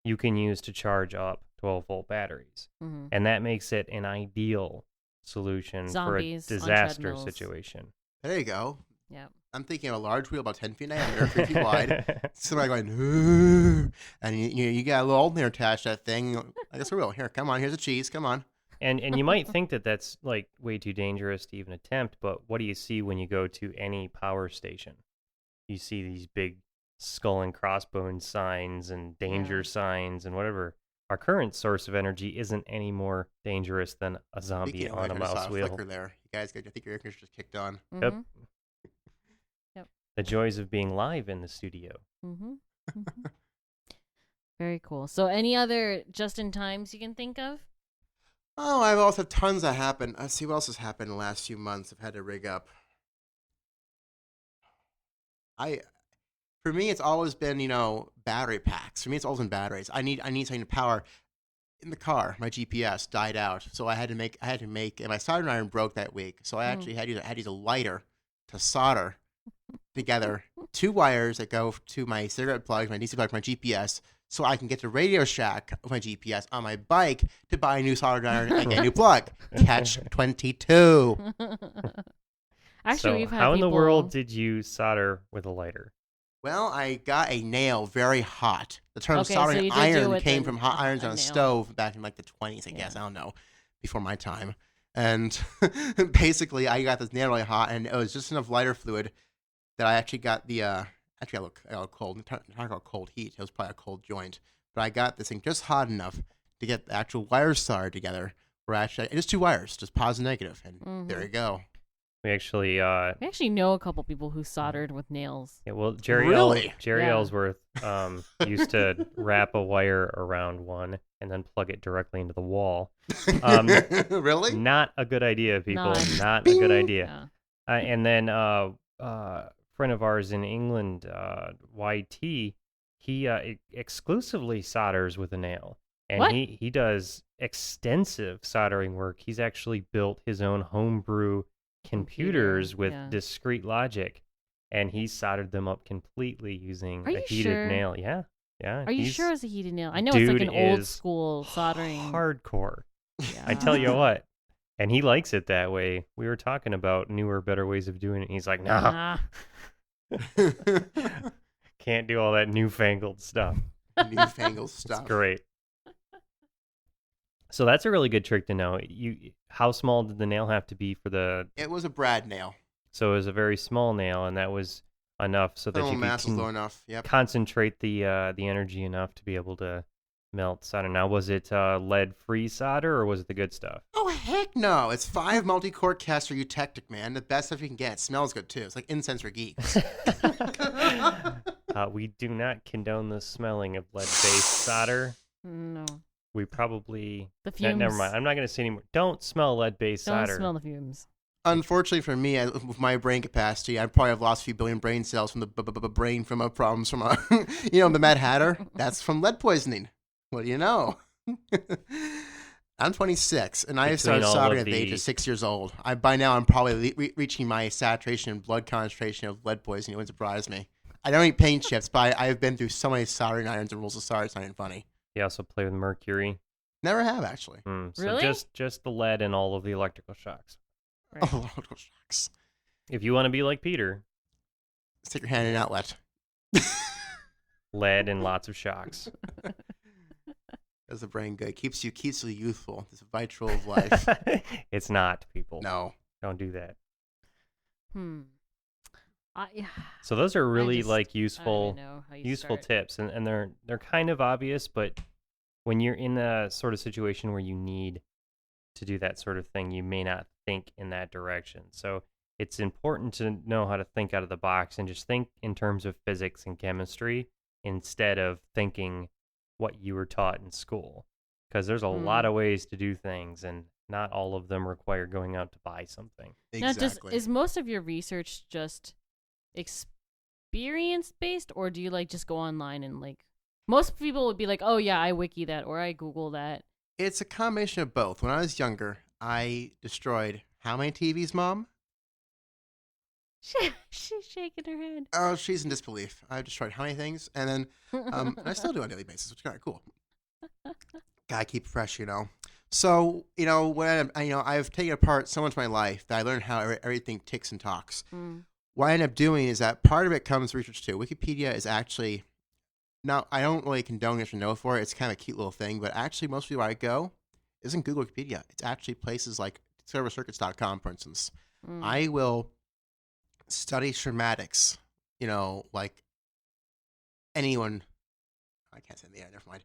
S2: you can use to charge up 12-volt batteries.
S1: Mm-hmm.
S2: And that makes it an ideal solution
S1: Zombies
S2: for a
S1: on
S2: disaster
S1: treadmills.
S2: situation.
S3: There you go.
S1: Yeah.
S3: I'm thinking of a large wheel about 10 feet in diameter, 3 feet wide. Somebody going, "Ooh," and you got a little alternator attached to that thing. I guess a wheel. Here, come on. Here's a cheese. Come on.
S2: And you might think that that's like way too dangerous to even attempt, but what do you see when you go to any power station? You see these big skull and crossbones signs and danger signs and whatever. Our current source of energy isn't any more dangerous than a zombie
S3: Speaking of
S2: on a
S3: which, I just
S2: mouse
S3: saw a
S2: wheel.
S3: flicker there. You guys, I think your air conditioner just kicked on.
S2: Yep.
S1: Mm-hmm. Yep.
S2: The joys of being live in the studio.
S1: Mm-hmm. Mm-hmm. Very cool. So, any other just-in-times you can think of?
S3: Oh, I've also had tons that happened. Let's see what else has happened in the last few months. I've had to rig up. For me, it's always been, battery packs. For me, it's always been batteries. I need something to power. In the car, my GPS died out, so I had to make, and my soldering iron broke that week. So I actually had to use a lighter to solder together 2 wires that go to my cigarette plug, my DC plug, my GPS, so I can get the Radio Shack of my GPS on my bike to buy a new soldering iron and get a new plug. Catch 22.
S1: Actually,
S2: So
S1: we've had
S2: how in the
S1: people-
S2: world did you solder with a lighter?
S3: Well, I got a nail very hot. The term
S1: Okay, so
S3: soldering
S1: you did do it
S3: iron
S1: with
S3: came from hot irons
S1: a
S3: on a
S1: nail.
S3: stove back in like the 20s, I
S1: Yeah.
S3: guess. I don't know, before my time. And basically, I got this nail really hot, and it was just enough lighter fluid that I actually got the actually I got a cold. Talking about cold heat, it was probably a cold joint. But I got this thing just hot enough to get the actual wires soldered together. Where actually just 2 wires, just positive and negative, and there you go.
S2: We actually
S1: We actually know a couple people who soldered with nails.
S2: yeah, well, Jerry
S3: Really?
S2: Jerry
S1: Yeah.
S2: Ellsworth used to wrap a wire around one and then plug it directly into the wall.
S3: Really?
S2: Not a good idea, people.
S1: Nice.
S2: Not a good
S3: Bing.
S2: idea. And then friend of ours in England, YT, he exclusively solders with a nail. And
S1: What?
S2: he does extensive soldering work. He's actually built his own homebrew computers with
S1: yeah.
S2: discrete logic, and he soldered them up completely using
S1: Are
S2: a
S1: you
S2: heated
S1: sure?
S2: nail. Yeah.
S1: Are you
S2: he's
S1: sure it's a heated nail? I know it's like
S2: dude
S1: an old
S2: is
S1: school soldering.
S2: hardcore.
S1: Yeah.
S2: I tell you what. And he likes it that way. We were talking about newer, better ways of doing it. And he's like, nah, can't do all that newfangled stuff.
S3: Newfangled stuff.
S2: It's great. So that's a really good trick to know. How small did the nail have to be for the?
S3: It was a brad nail.
S2: So it was a very small nail, and that was enough so that
S3: Thermal
S2: you
S3: mass was
S2: could
S3: low enough. Yep.
S2: concentrate the energy enough to be able to melt solder. Now, was it lead-free solder or was it the good stuff?
S3: Oh, heck no. It's 5 multi-core Kessler Eutectic, man. The best stuff you can get. It smells good, too. It's like incense for geeks.
S2: We do not condone the smelling of lead-based solder.
S1: No.
S2: We probably...
S1: The fumes.
S2: Never mind. I'm not going to say anymore. Don't smell lead-based
S1: Don't
S2: solder.
S1: smell the fumes.
S3: Unfortunately for me, with my brain capacity, I probably have lost a few billion brain cells from the brain from problems from the Mad Hatter. That's from lead poisoning. What do you know? I'm 26, and I started
S2: Between all
S3: soldering
S2: of
S3: at the age
S2: the-
S3: of 6 years old. By now, I'm probably reaching my saturation and blood concentration of lead poisoning. It wouldn't surprise me. I don't eat paint chips, but I've been through so many soldering irons and rules of solder. It's not even funny.
S2: You also play with mercury.
S3: Never have, actually.
S2: So
S1: Really?
S2: just the lead and all of the electrical shocks.
S1: Right.
S3: Oh, electrical shocks.
S2: If you want to be like Peter,
S3: Stick your hand in an outlet.
S2: lead and lots of shocks.
S3: Does the brain good. Keeps you youthful. It's a vital of life.
S2: It's not, people.
S3: No.
S2: Don't do that. So those are really
S1: just-
S2: like
S1: I don't
S2: useful
S1: even know how you
S2: useful
S1: start.
S2: tips, and they're kind of obvious, but when you're in a sort of situation where you need to do that sort of thing, you may not think in that direction. So it's important to know how to think out of the box and just think in terms of physics and chemistry instead of thinking what you were taught in school. Because there's a lot of ways to do things, and not all of them require going out to buy something.
S3: Exactly.
S1: Now, is most of your research just experience based, or do you like just go online and like most people would be like, oh yeah, I wiki that or I Google that?
S3: It's a combination of both. When I was younger, I destroyed how many TVs, Mom?
S1: She's shaking her head.
S3: Oh, she's in disbelief. I destroyed how many things, and then and I still do on a daily basis, which is kind of cool. Gotta keep it fresh, you know. So, you know, when I've taken apart so much of my life that I learned how everything ticks and talks. What I end up doing is that part of it comes research too. Wikipedia is actually now I don't really condone it or know for it. It's kind of a cute little thing, but actually, most people where I go isn't Google Wikipedia. It's actually places like servercircuits.com, for instance. I will study schematics, you know, like anyone. I can't say the never mind.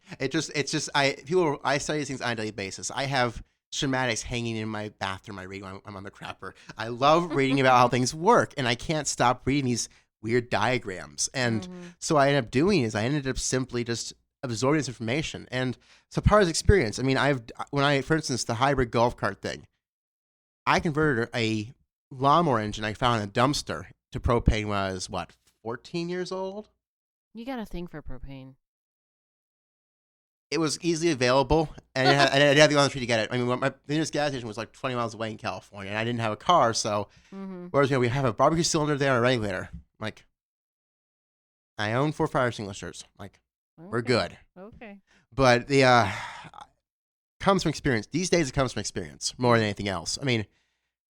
S3: I study these things on a daily basis. I have schematics hanging in my bathroom. I read when I'm on the crapper. I love reading about how things work, and I can't stop reading these weird diagrams. And so what I ended up doing is I ended up simply just absorbing this information. And so part of this experience, I mean, for instance, the hybrid golf cart thing, I converted a lawnmower engine I found in a dumpster to propane when I was, 14 years old?
S1: You got a thing for propane.
S3: It was easily available, and I didn't have to go on the street to get it. I mean, the nearest gas station was like 20 miles away in California, and I didn't have a car, so whereas we have a barbecue cylinder there and a regulator. Like, I own 4 fire extinguishers. Like, we're good.
S1: Okay.
S3: But the comes from experience. These days, it comes from experience more than anything else. I mean,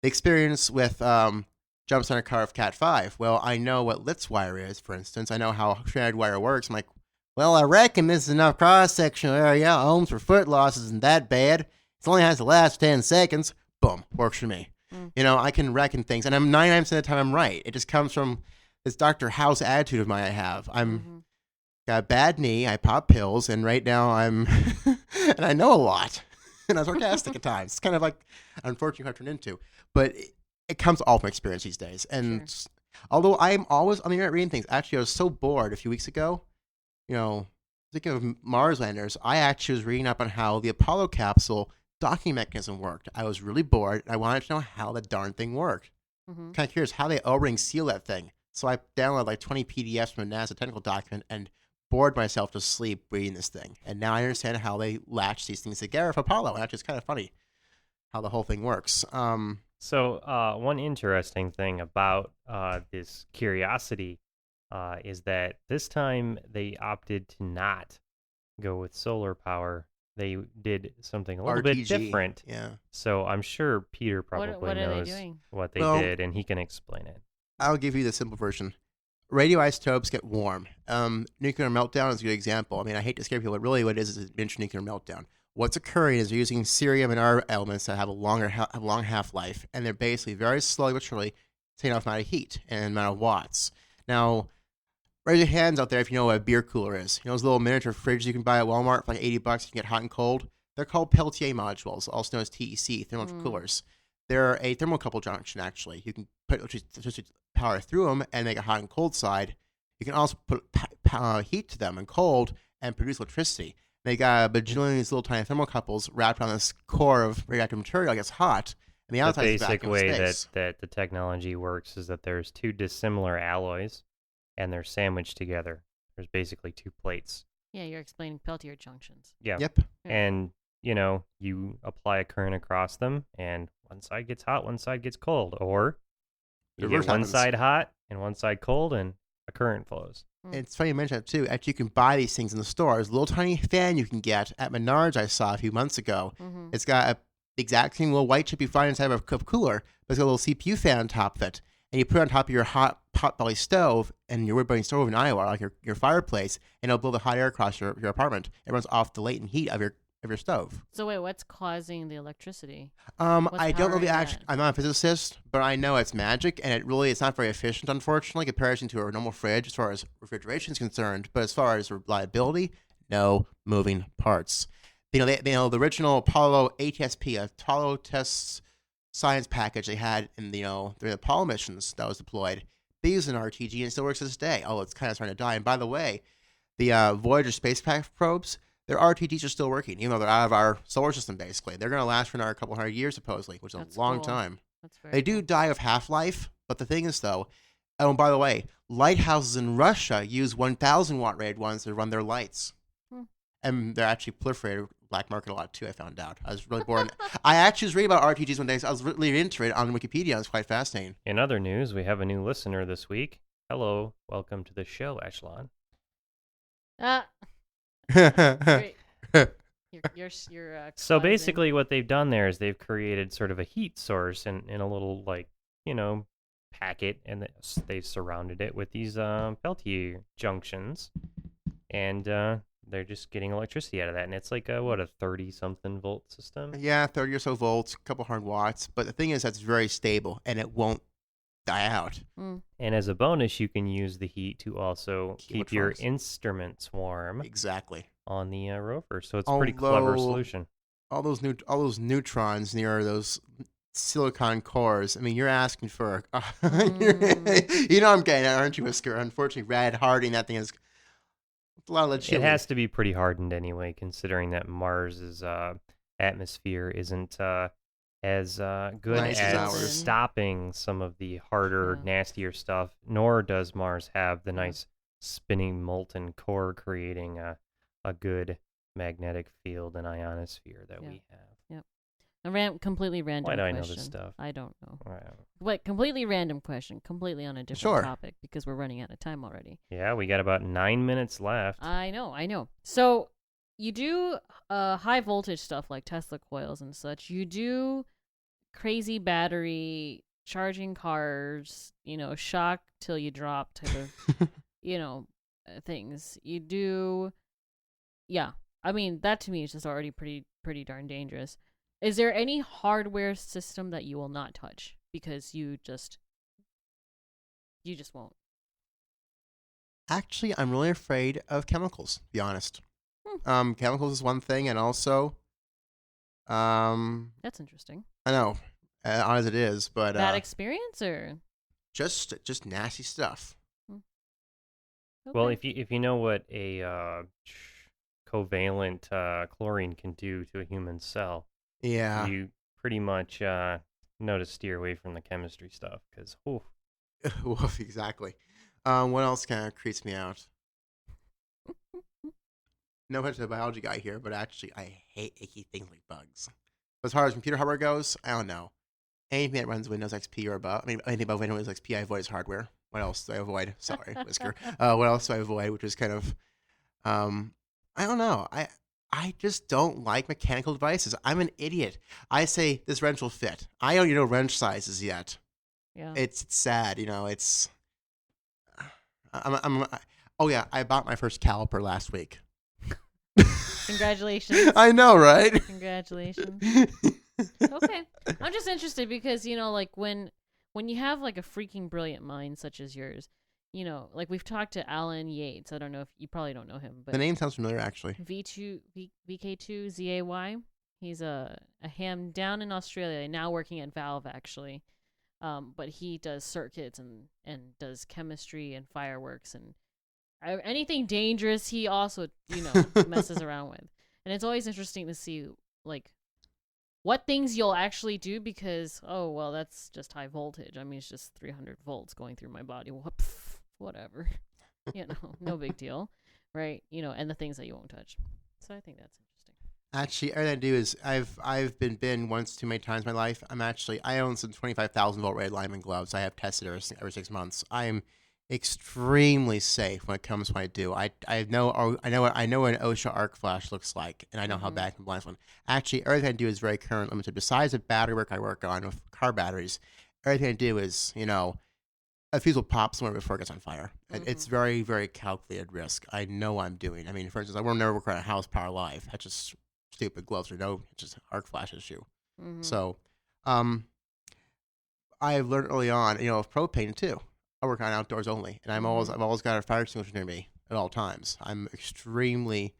S3: the experience with jumps on a car of Cat 5. Well, I know what Litz wire is, for instance. I know how stranded wire works. I'm like, well, I reckon this is enough cross-sectional area. Ohms per foot loss isn't that bad. It only has to last 10 seconds. Boom. Works for me. You know, I can reckon things. And I'm 99% of the time I'm right. It just comes from this Dr. House attitude of mine I have. I'm got a bad knee. I pop pills. And right now I'm... and I know a lot. And I'm sarcastic at times. It's kind of like, unfortunately, what I turned into. But it comes all from experience these days. And although I'm always on the internet reading things, actually, I was so bored a few weeks ago. You know, thinking of Mars landers, I actually was reading up on how the Apollo capsule docking mechanism worked. I was really bored. I wanted to know how the darn thing worked. Kind of curious how they O-ring seal that thing. So I downloaded like 20 PDFs from a NASA technical document and bored myself to sleep reading this thing. And now I understand how they latch these things together for Apollo. And that's just kind of funny how the whole thing works.
S2: So one interesting thing about this Curiosity is that this time they opted to not go with solar power. They did something a little bit different.
S3: Yeah.
S2: So I'm sure Peter probably knows what they did, and he can explain it.
S3: I'll give you the simple version. Radioisotopes get warm. Nuclear meltdown is a good example. I mean, I hate to scare people, but really what it is a miniature nuclear meltdown. What's occurring is you're using cerium and other elements that have a long half-life, and they're basically very slowly but surely taking off amount of heat and amount of watts. Now, raise your hands out there if you know what a beer cooler is. You know those little miniature fridges you can buy at Walmart for like $80. You can get hot and cold. They're called Peltier modules, also known as TEC, thermal coolers. They're a thermocouple junction, actually. You can put electricity power through them and make a hot and cold side. You can also put heat to them and cold and produce electricity. They got a bajillion of these little tiny thermocouples wrapped around this core of radioactive material. It gets hot. And the outside is
S2: basic way that the technology works is that there's 2 dissimilar alloys, and they're sandwiched together. There's basically 2 plates.
S1: Yeah, you're explaining Peltier junctions.
S2: Yeah.
S3: Yep.
S2: And, you know, you apply a current across them, and one side gets hot, one side gets cold. Or you get one side hot and one side cold, and a current flows.
S3: It's funny you mention that, too. Actually, you can buy these things in the store. There's a little tiny fan you can get at Menards I saw a few months ago. It's got the exact same little white chip you find inside of a cooler, but it's got a little CPU fan on top of it. And you put it on top of your hot potbelly stove and your wood-burning stove in Iowa, like your fireplace, and it'll blow the hot air across your apartment. It runs off the latent heat of your stove.
S1: So wait, what's causing the electricity?
S3: I don't know the actual. I'm not a physicist, but I know it's magic, and it's not very efficient, unfortunately, in comparison to a normal fridge as far as refrigeration is concerned. But as far as reliability, no moving parts. You know, the original Apollo ATSP, Apollo tests science package they had in during the Apollo missions that was deployed. They used an RTG and it still works to this day. Oh, it's kind of starting to die. And by the way, the Voyager spacecraft probes, their RTGs are still working, even though they're out of our solar system, basically. They're going to last for another couple hundred years, supposedly, which is a long time.
S1: That's very
S3: They do die of half-life, but the thing is, though, oh, and by the way, lighthouses in Russia use 1,000-watt rated ones to run their lights. And they're actually proliferated black market a lot, too, I found out. I was really bored. I actually was reading about RTGs one day, so I was really into it on Wikipedia. It was quite fascinating.
S2: In other news, we have a new listener this week. Hello, welcome to the show, Echelon.
S1: You're
S2: so basically what they've done there is they've created sort of a heat source in a little, packet, and they've surrounded it with these Peltier junctions, and they're just getting electricity out of that, and it's like a 30-something volt system?
S3: Yeah, 30 or so volts, a couple hundred watts, but the thing is that's very stable, and it won't die out.
S2: And as a bonus, you can use the heat to also keep your instruments warm.
S3: Exactly.
S2: On the rover, so it's a pretty clever solution.
S3: All those neutrons near those silicon cores. I mean, you're asking for I'm getting at, aren't you, Whisker? Unfortunately, rad hardening that thing is a lot of
S2: it has to be pretty hardened anyway, considering that Mars's atmosphere isn't as good at stopping some of the harder, nastier stuff. Nor does Mars have the nice spinning molten core, creating a good magnetic field and ionosphere that we have.
S1: Yep. Completely random question.
S2: Why do I know this stuff?
S1: I don't know. What? Completely random question. Completely on a different topic because we're running out of time already.
S2: Yeah, we got about 9 minutes left.
S1: I know. So you do high voltage stuff like Tesla coils and such. You do crazy battery charging cars, shock till you drop type of, things. You do... Yeah, I mean, that to me is just already pretty darn dangerous. Is there any hardware system that you will not touch because you just won't?
S3: Actually, I'm really afraid of chemicals, to be honest. Chemicals is one thing, and also...
S1: That's interesting.
S3: I know, as it is, but...
S1: Bad experience, or...?
S3: Just nasty stuff.
S1: Okay.
S2: Well, if you know what a... covalent chlorine can do to a human cell.
S3: Yeah.
S2: You pretty much know to steer away from the chemistry stuff, because,
S3: exactly. What else kind of creeps me out? No offense to the biology guy here, but actually I hate icky things like bugs. As far as computer hardware goes, I don't know. Anything that runs Windows XP or above, anything above Windows XP, I avoid as hardware. What else do I avoid? Sorry, Whisker. What else do I avoid, which is kind of... I don't know. I just don't like mechanical devices. I'm an idiot. I say this wrench will fit. I don't even know wrench sizes yet.
S1: Yeah.
S3: It's sad, it's... I bought my first caliper last week.
S1: Congratulations.
S3: I know, right?
S1: Congratulations. Okay. I'm just interested because, when you have like a freaking brilliant mind such as yours, like we've talked to Alan Yates. I don't know if you probably don't know him, but
S3: the name sounds familiar, actually.
S1: VK2 ZAY. He's a ham down in Australia, now working at Valve actually. But he does circuits and does chemistry and fireworks and anything dangerous. He also messes around with, and it's always interesting to see like what things you'll actually do because that's just high voltage. I mean, it's just 300 volts going through my body. Whatever, no big deal, right? And the things that you won't touch. So I think that's interesting.
S3: Actually, everything I do is I've been bitten once too many times in my life. I own some 25,000 volt red lineman gloves. I have tested every 6 months. I am extremely safe when it comes to what I do. I know what an OSHA arc flash looks like, and I know how bad can blind one. Actually, everything I do is very current limited. Besides the battery work I work on with car batteries, everything I do is a fuse will pop somewhere before it gets on fire. It's very, very calculated risk. I know what I'm doing. I mean, for instance, I will never work on a house power live. That's just stupid. Gloves or no, it's just arc flash issue. So, I've learned early on, of propane too. I work on outdoors only, and I've always got a fire extinguisher near me at all times. I'm extremely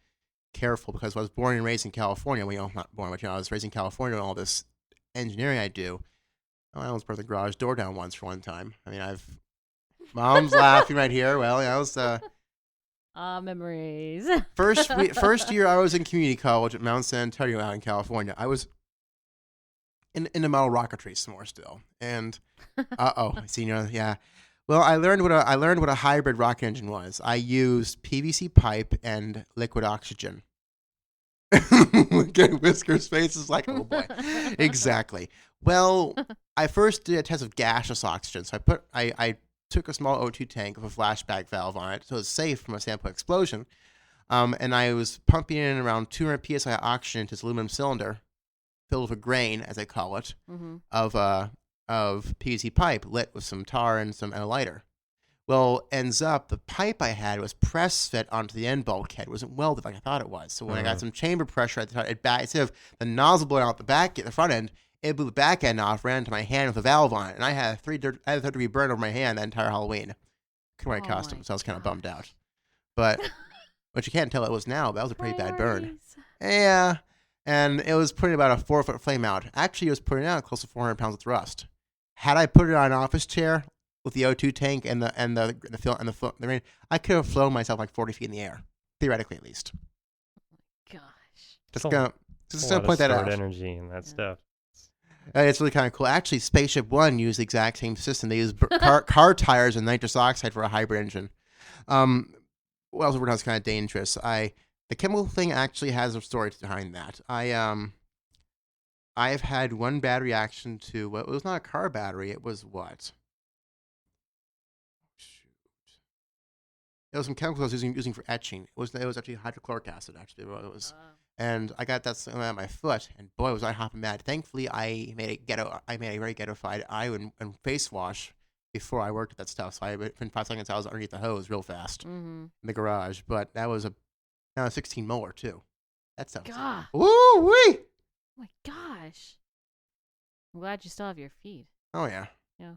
S3: careful because I was born and raised in California. Not born, but I was raised in California, and all this engineering I do. I almost burnt the garage door down once for one time. I mean, Mom's laughing right here. Well, I was
S1: memories.
S3: first year I was in community college at Mount San Antonio out in California. I was in the model rocketry some more still, and senior, yeah. Well, I learned what a hybrid rocket engine was. I used PVC pipe and liquid oxygen. Get Whisker's face is like, oh boy, exactly. Well, I first did a test of gaseous oxygen, so I took a small O2 tank with a flashback valve on it, so it was safe from a standpoint of explosion. And I was pumping in around 200 psi of oxygen into this aluminum cylinder, filled with a grain, as I call it, of PVC pipe lit with some tar and a lighter. Well, ends up the pipe I had was press fit onto the end bulkhead. It wasn't welded like I thought it was. So when I got some chamber pressure at the top, instead of the nozzle blowing out the front end, it blew the back end off, ran into my hand with a valve on it, and I had a third-degree burn over my hand that entire Halloween. Couldn't wear a costume, so I was kind of bummed out. But you can't tell it was now, but that was a pretty bad burn. Yeah, and it was putting about a 4-foot flame out. Actually, it was putting out close to 400 pounds of thrust. Had I put it on an office chair with the O2 tank and the rain, I could have flown myself like 40 feet in the air, theoretically at least.
S1: Gosh,
S3: just gonna point that out.
S2: Energy and that stuff.
S3: It's really kind of cool. Actually, Spaceship One used the exact same system. They used car tires and nitrous oxide for a hybrid engine. What else was kind of dangerous? The chemical thing actually has a story behind that. I've had one bad reaction to it was not a car battery. It was what? It was some chemicals I was using for etching. It was actually hydrochloric acid. Actually, it was. And I got that on my foot, and boy, was I hopping mad. Thankfully, I made a very ghettofied eye and face wash before I worked at that stuff. So in 5 seconds, I was underneath the hose real fast in the garage. But that was a 16 molar too. That stuff.
S1: God.
S3: Woo wee!
S1: Oh my gosh! I'm glad you still have your feet.
S3: Oh yeah.
S1: Yeah.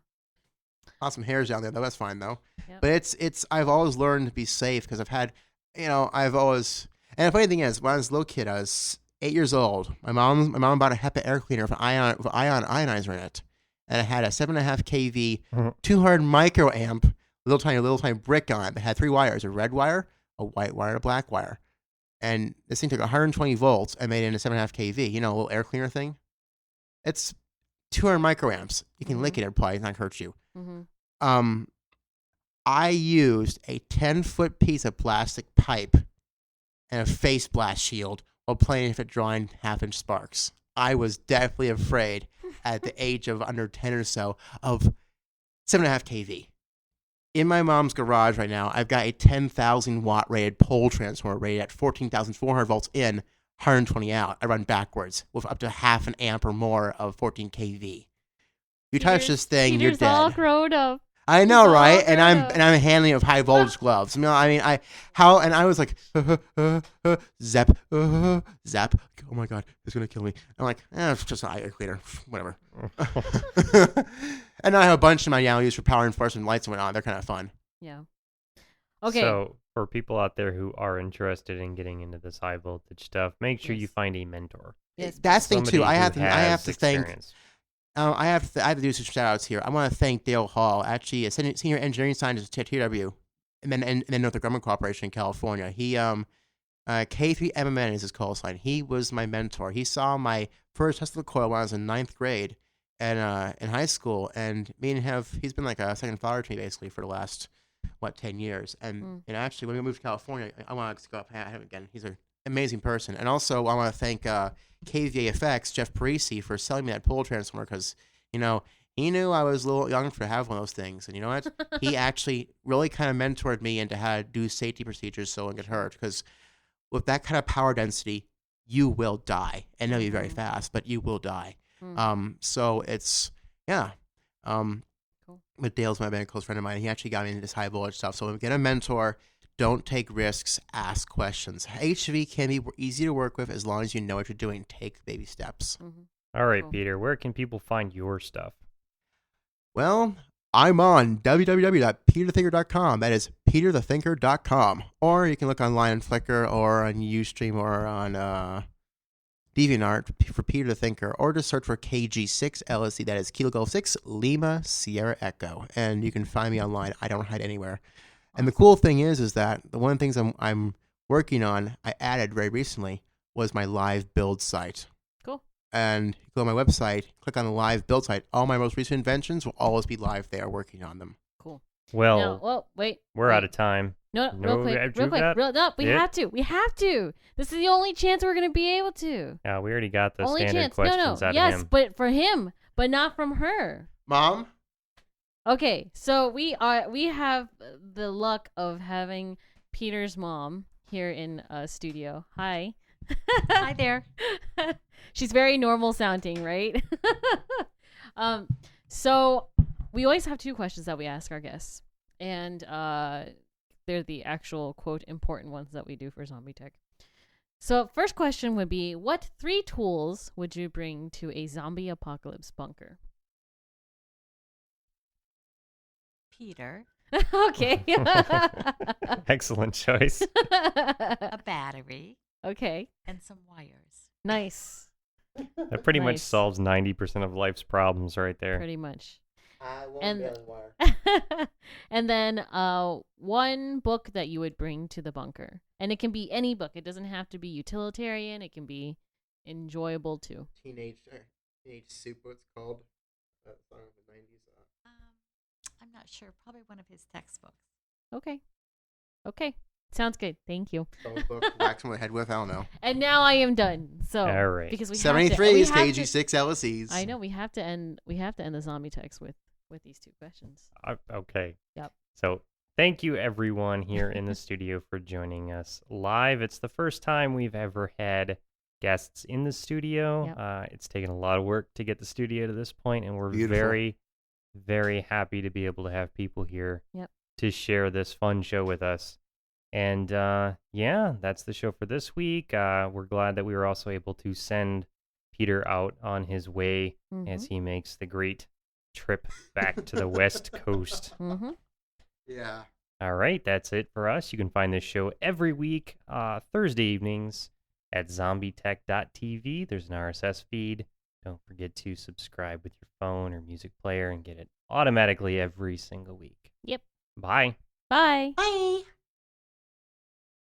S3: Lots of hairs down there though. That's fine though.
S1: Yep.
S3: But it's I've always learned to be safe because I've had, I've always. And the funny thing is, when I was a little kid, I was 8 years old. My mom bought a HEPA air cleaner with ion ionizer in it, and it had a 7.5 kV, 200 microamp, little tiny brick on it that had 3 wires: a red wire, a white wire, and a black wire. And this thing took 120 volts and made it into 7.5 kV. A little air cleaner thing. It's 200 microamps. You can lick it, it'll probably not hurt you. I used a 10-foot piece of plastic pipe and a face blast shield while playing with it, drawing 1/2-inch sparks. I was definitely afraid at the age of under 10 or so of 7.5 kV. In my mom's garage right now, I've got a 10,000 watt rated pole transformer rated at 14,400 volts in, 120 out. I run backwards with up to 1/2 amp or more of 14 kV. You touch this thing, you're dead.
S1: All grown up.
S3: I know, right? And I'm handling it with high voltage gloves. I was like, zap, zap. Oh my god, it's gonna kill me. I'm like, it's just an eye cleaner, whatever. And I have a bunch of my I use for power enforcement lights and whatnot. They're kind of fun.
S1: Yeah. Okay.
S2: So for people out there who are interested in getting into this high voltage stuff, make sure you find a mentor.
S1: Yes.
S3: That's the thing too. I have to thank.
S2: Experience.
S3: I have to do some shout outs here. I want to thank Dale Hall, actually a senior engineering scientist at TW, and then Northrop Grumman Corporation in California. He K3MMN is his call sign. He was my mentor. He saw my first Tesla coil when I was in 9th grade and in high school, and he's been like a second father to me basically for the last 10 years. And actually when we moved to California, I want to go up at him again. He's an amazing person. And also I want to thank KVAFX, Jeff Parisi, for selling me that pole transformer because, he knew I was a little young to have one of those things. And you know what? He actually really kind of mentored me into how to do safety procedures so I don't get hurt. Because with that kind of power density, you will die. And it'll be very fast, but you will die. So it's, yeah.
S1: Cool.
S3: But Dale's my very close friend of mine. He actually got me into this high voltage stuff. So get a mentor. Don't take risks. Ask questions. HV can be easy to work with as long as you know what you're doing. Take baby steps.
S2: All right, cool. Peter, where can people find your stuff?
S3: Well, I'm on www.peterthethinker.com. That is peterthethinker.com. Or you can look online on Flickr or on Ustream or on DeviantArt for Peter the Thinker, or just search for KG6 LSD. That is Kilo Golf 6 Lima Sierra Echo, and you can find me online. I don't hide anywhere. And the cool thing is that the one of the things I'm working on, I added very recently, was my live build site.
S1: Cool.
S3: And you go on my website, click on the live build site. All my most recent inventions will always be live there working on them.
S1: Cool.
S2: Well,
S1: now,
S2: wait.
S1: We're
S2: out of time.
S1: No, real quick. We have to. We have to. This is the only chance we're going to be able to.
S2: Yeah, we already got the
S1: only
S2: standard
S1: chance.
S2: questions out of him.
S1: Yes, but for him, but not from her.
S3: Mom?
S1: Okay, so we have the luck of having Peter's mom here in studio. Hi.
S4: Hi there.
S1: She's very normal sounding, right? So we always have 2 questions that we ask our guests, and they're the actual quote important ones that we do for ZombieTech. So first question would be, what 3 tools would you bring to a zombie apocalypse bunker?
S4: Peter.
S1: Okay.
S2: Excellent choice.
S4: A battery.
S1: Okay.
S4: And some wires.
S1: Nice.
S2: That pretty much
S1: Nice.
S2: solves 90% of life's problems right there.
S1: Pretty much.
S3: I won't
S1: And-
S3: be on wire.
S1: And then one book that you would bring to the bunker. And it can be any book. It doesn't have to be utilitarian. It can be enjoyable too.
S3: Teenage Soup, what's called? That song of the 90s.
S4: I'm not sure. Probably one of his textbooks.
S1: Okay. Sounds good. Thank you.
S3: Phone book, wax my head with, I don't know.
S1: And now I am done. So
S2: All right.
S1: because we
S3: 73
S1: have
S3: is
S1: to, we have
S3: KG6 LSEs.
S1: I know we have to end the zombie text with these 2 questions.
S2: Okay.
S1: Yep.
S2: So thank you everyone here in the studio for joining us live. It's the first time we've ever had guests in the studio.
S1: Yep.
S2: It's taken a lot of work to get the studio to this point, and we're
S3: Beautiful.
S2: very, very happy to be able to have people here
S1: Yep.
S2: to share this fun show with us. And yeah, that's the show for this week. We're glad that we were also able to send Peter out on his way as he makes the great trip back to the West Coast.
S1: Mm-hmm.
S3: Yeah.
S2: All right, that's it for us. You can find this show every week, Thursday evenings at ZombieTech.tv. There's an RSS feed. Don't forget to subscribe with your phone or music player and get it automatically every single week.
S1: Yep.
S2: Bye.
S1: Bye.
S3: Bye.